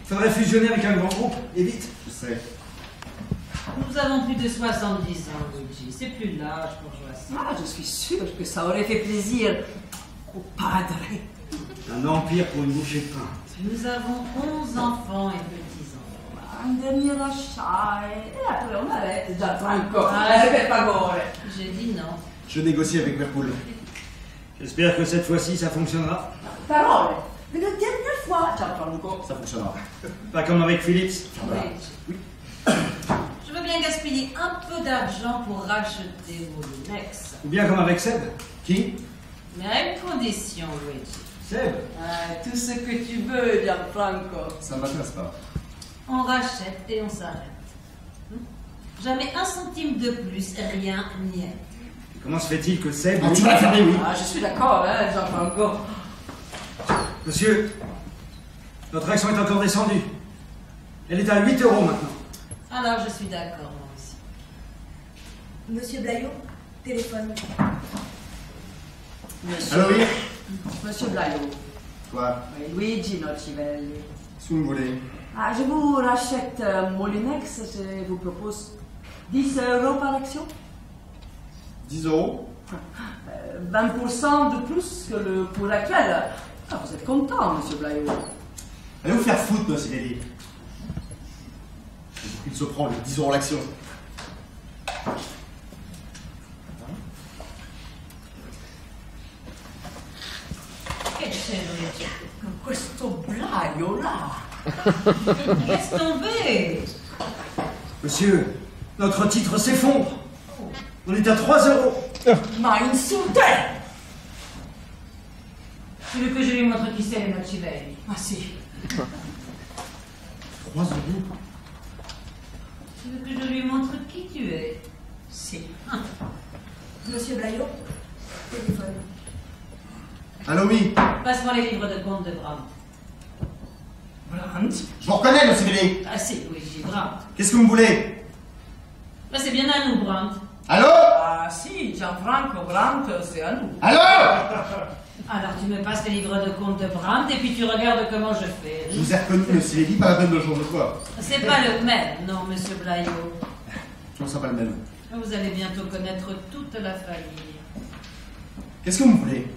Faudrait fusionner avec un grand groupe, et vite. Je sais. Nous avons plus de 70 ans, Luigi. C'est plus l'âge pour jouer à ça. Ah, je suis sûre que ça aurait fait plaisir au padre. Un empire pour une bouchée de pain. Nous avons 11 enfants et petits-enfants. Un dernier achat et après on arrête. Gianfranco, per favore. J'ai dit non. Je négocie avec Whirlpool. J'espère que cette fois-ci ça fonctionnera. Parole. Mais la dernière fois, Gianfranco. Ça fonctionnera. Pas comme avec Philips. Voilà. Oui. Je veux bien gaspiller un peu d'argent pour racheter Moulinex. Ou bien comme avec Seb. Qui? Mais à une condition, Luigi. Seb. Tout ce que tu veux, Gianfranco. Ça ne m'intéresse pas. On rachète et on s'arrête. Jamais un centime de plus, rien, niet. Comment se fait-il que Seb... Ah, tu vas la fermer, oui. Ah, je suis d'accord, hein, Gianfranco. Monsieur, notre action est encore descendue. Elle est à 8 € maintenant. Alors je suis d'accord, moi aussi. Monsieur Blaillot, téléphone. Allô, oui? Monsieur Blaillot. Quoi? Oui, Luigi Noccivelli. Si vous me voulez. Ah, je vous rachète Moulinex, je vous propose 10 € par action. 10 €? 20% de plus que le cours actuel. Ah, vous êtes content, monsieur Blaillot. Allez vous faire foutre, monsieur Lely. Il se prend les 10 € l'action. Che c'è, Luigi? Questo Blaillot là. Laisse tomber. Monsieur, notre titre s'effondre. On est à 3 €. Ma insulté. Tu veux que je lui montre qui c'est, les Noccivelli? Ah si. 3 €? Tu veux que je lui montre qui tu es? Si. Monsieur Blaillot, téléphone. Allô, oui? Passe-moi les livres de compte de Brandt. Brandt? Je vous reconnais, monsieur Lely. Ah si, Luigi, Brandt. Qu'est-ce que vous me voulez? Bah, c'est bien à nous, Brandt. Allô? Ah si, Gianfranco Brandt, c'est à nous. Allô? Alors tu me passes les livres de compte de Brandt et puis tu regardes comment je fais. Je vous ai reconnu, monsieur Lely, pas la peine de changer quoi. C'est pas le même, non, monsieur Blaillot. Je ne sera pas le même. Vous allez bientôt connaître toute la famille. Qu'est-ce que vous me voulez?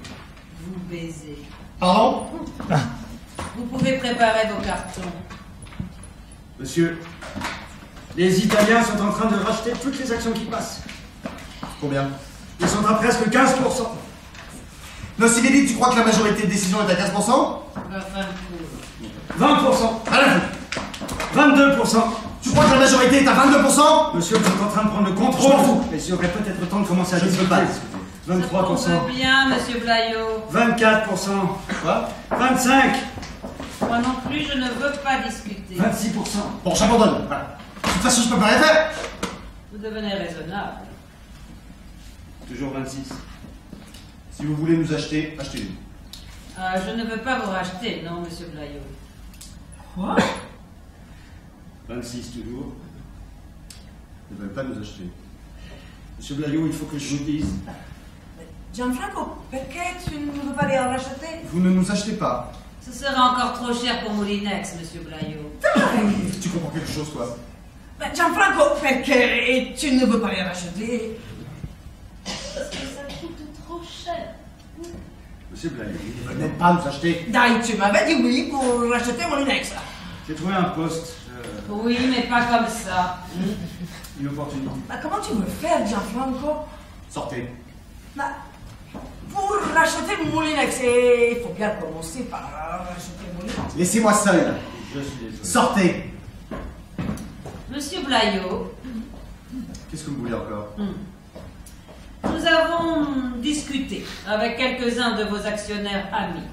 Vous baisez. Pardon? Vous pouvez préparer vos cartons. Monsieur, les Italiens sont en train de racheter toutes les actions qui passent. Combien? Ils sont à presque 15%. Noccivelli, tu crois que la majorité de décision est à 15%? Va faire le coup. 20%. À la fin. 22%. Tu crois que la majorité est à 22%? Monsieur, vous êtes en train de prendre le contrôle. Je m'en fous. Mais il y aurait peut-être temps de commencer à Je ne discuter. veux pas. 23%. Ça tombe bien, monsieur Blaillot. 24%. Quoi? 25%. Moi non plus, je ne veux pas discuter. 26%. Bon, j'abandonne. Voilà. façon, je peux pas rien faire. Vous devenez raisonnable. Toujours 26. Si vous voulez nous acheter, achetez-nous. Je ne veux pas vous racheter, non, monsieur Blaillot. Quoi? 26 toujours. Ils ne veulent pas nous acheter. Monsieur Blaillot, il faut que je vous dise. Gianfranco, perché tu ne veux pas les racheter? Vous ne nous achetez pas. Ce sera encore trop cher pour Moulinex, monsieur Blaillot. Tu comprends quelque chose, toi? Gianfranco, perché tu ne veux pas les racheter? Parce que ça coûte trop cher. Monsieur Blaillot, ils ne veulent pas nous acheter. Dai, tu m'avais dit oui pour racheter Moulinex. J'ai trouvé un poste. Oui, mais pas comme ça. Une opportunité. Comment tu veux faire, Gianfranco? Sortez. Pour racheter Moulinex, il faut bien commencer par racheter Moulinex. Laissez-moi seul. Je suis désolé. Sortez. Monsieur Blaillot, Qu'est-ce que vous voulez encore? nous avons discuté avec quelques-uns de vos actionnaires amis.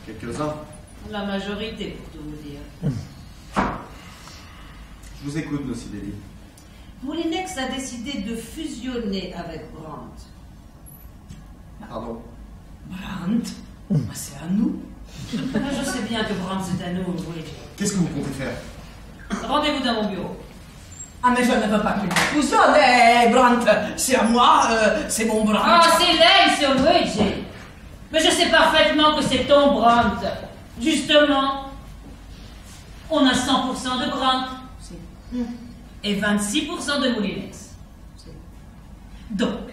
Quelques-uns. La majorité, pour tout vous dire. Je vous écoute, Nocibelli. Moulinex a décidé de fusionner avec Brandt. Pardon. Brandt? C'est à nous. Je sais bien que Brandt c'est à nous, oui. Qu'est-ce que vous comptez faire? Rendez-vous dans mon bureau. Ah, mais je ne veux pas qu'il fusionne, Brandt. C'est à moi, c'est mon Brandt. Ah, c'est lei, c'est Luigi. Mais je sais parfaitement que c'est ton Brandt. Justement, on a 100% de Brandt. Et 26% de Moulinex. Donc,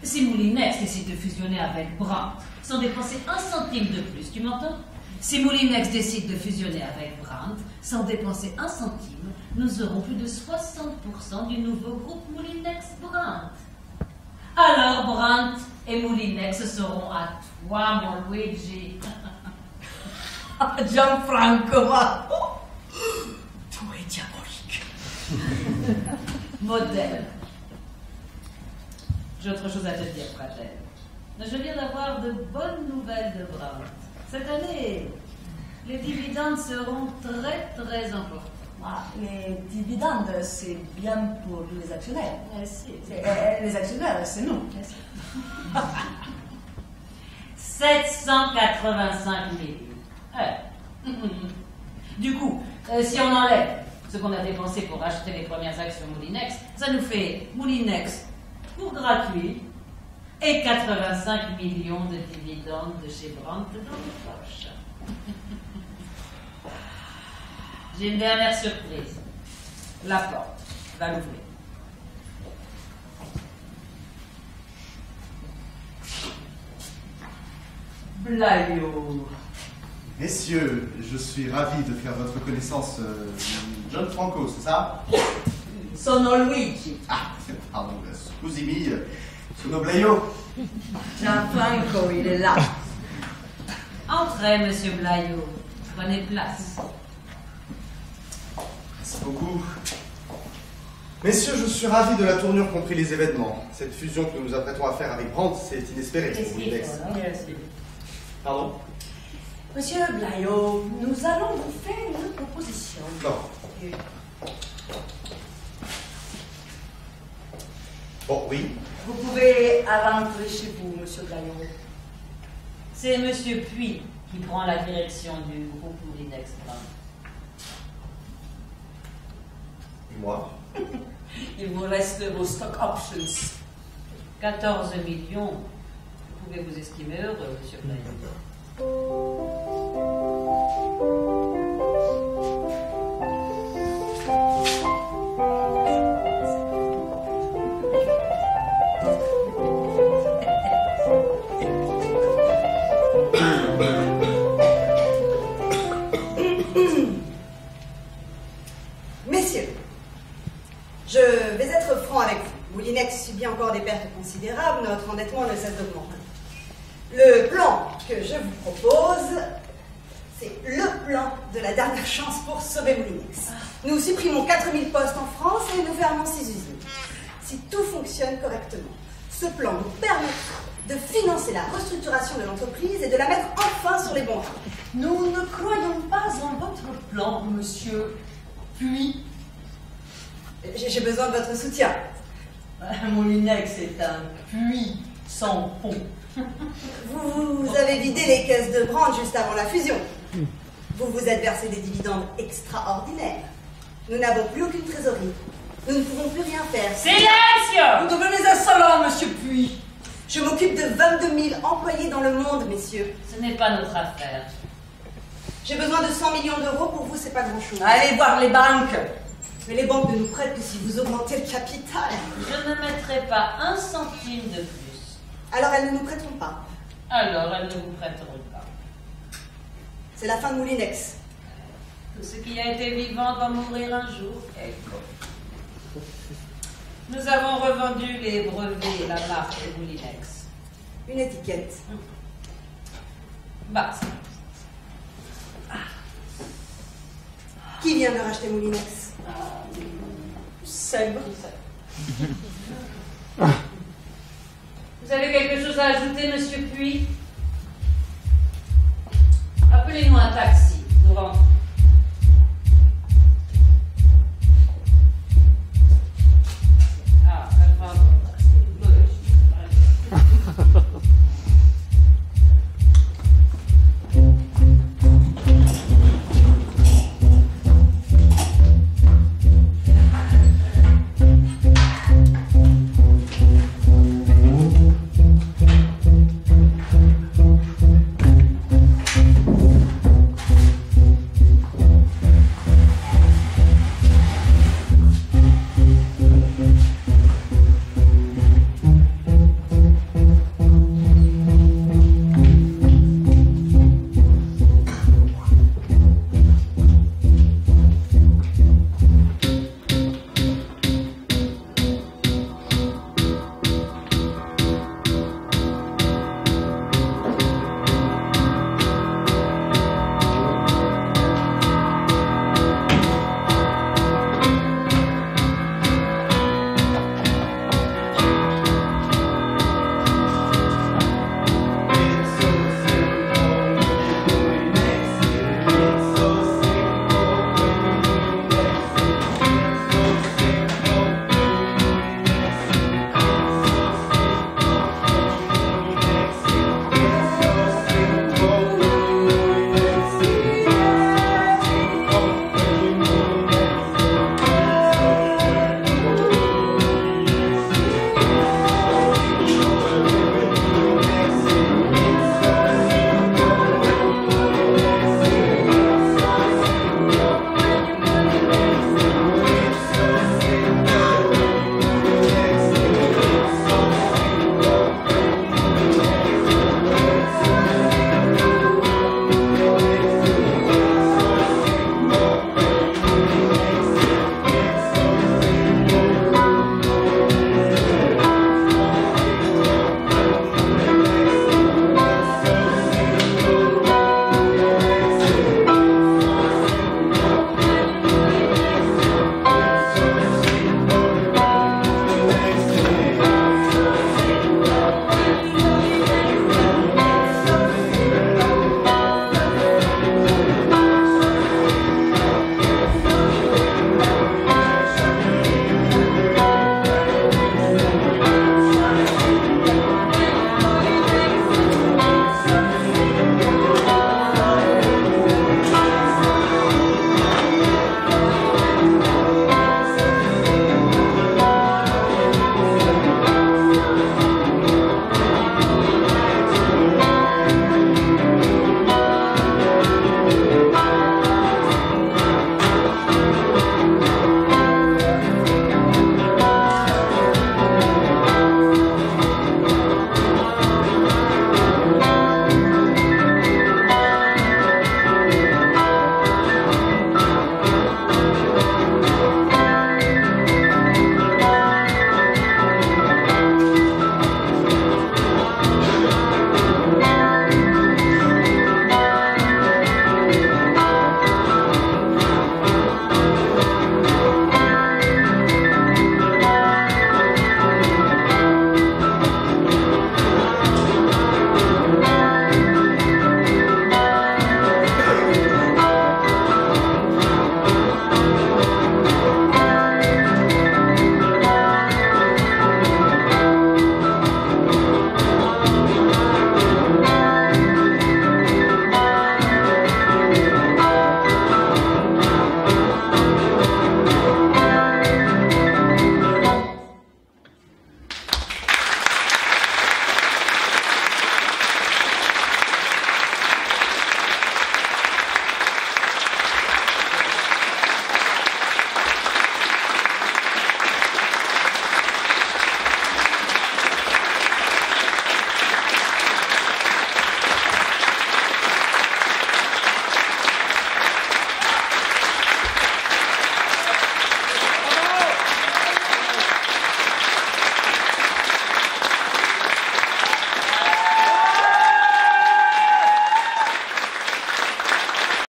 si Moulinex décide de fusionner avec Brandt sans dépenser un centime de plus, tu m'entends? Si Moulinex décide de fusionner avec Brandt sans dépenser un centime, nous aurons plus de 60% du nouveau groupe Moulinex-Brandt. Alors Brandt et Moulinex seront à toi, mon Luigi. Gianfranco, tout est diabolique. Modèle. J'ai autre chose à te dire, Fratel. Je viens d'avoir de bonnes nouvelles de Brandt. Cette année, les dividendes seront très très importants. Les dividendes, c'est bien pour les actionnaires. Les actionnaires, c'est nous. 785 000. Du coup, si on enlève ce qu'on a dépensé pour acheter les premières actions Moulinex, ça nous fait Moulinex pour gratuit et 85 millions de dividendes de chez Brandt dans nos poches. J'ai une dernière surprise. La porte. Va l'ouvrir. Blaillot. Messieurs, je suis ravi de faire votre connaissance. Gianfranco, c'est ça? Sono Luigi. Ah, pardon, scusami, sono Blaillot. Gianfranco, il est là. Entrez, monsieur Blaillot. Prenez place. Merci beaucoup. Messieurs, je suis ravi de la tournure qu'ont pris les événements. Cette fusion que nous nous apprêtons à faire avec Brandt, c'est inespéré pour Moulinex. Pardon? Monsieur Blaillot, nous allons vous faire une proposition. Non. Bon, oui. Vous pouvez rentrer chez vous, monsieur Blaillot. C'est monsieur Puy qui prend la direction du groupe Moulinex-Brandt. Et moi? Il vous reste vos stock options. 14 millions. Vous pouvez vous estimer heureux, monsieur Blaillot. Messieurs, je vais être franc avec vous. Moulinex subit encore des pertes considérables, notre endettement ne cesse d'augmenter. Le plan que je vous propose, c'est le plan de la dernière chance pour sauver Moulinex. Nous supprimons 4000 postes en France et nous fermons 6 usines. Si tout fonctionne correctement, ce plan nous permettra de financer la restructuration de l'entreprise et de la mettre enfin sur les bons rails. Nous ne croyons pas en votre plan, monsieur. Puis, J'ai besoin de votre soutien. Moulinex est un puits sans fond. Vous avez vidé les caisses de Brandt juste avant la fusion. Vous vous êtes versé des dividendes extraordinaires. Nous n'avons plus aucune trésorerie. Nous ne pouvons plus rien faire. Silence! Vous devenez insolent, monsieur Puy. Je m'occupe de 22 000 employés dans le monde, messieurs. Ce n'est pas notre affaire. J'ai besoin de 100 millions d'euros. Pour vous, c'est pas grand-chose. Allez voir les banques. Mais les banques ne nous prêtent que si vous augmentez le capital. Je ne mettrai pas un centime de plus. Alors elles ne nous prêteront pas. Alors elles ne vous prêteront pas. C'est la fin de Moulinex. Tout ce qui a été vivant va mourir un jour. Nous avons revendu les brevets et la marque de Moulinex. Une étiquette. Bah, Qui vient de racheter Moulinex? Seb. Vous avez quelque chose à ajouter, monsieur Puy? Appelez-nous un taxi. Nous rentrons.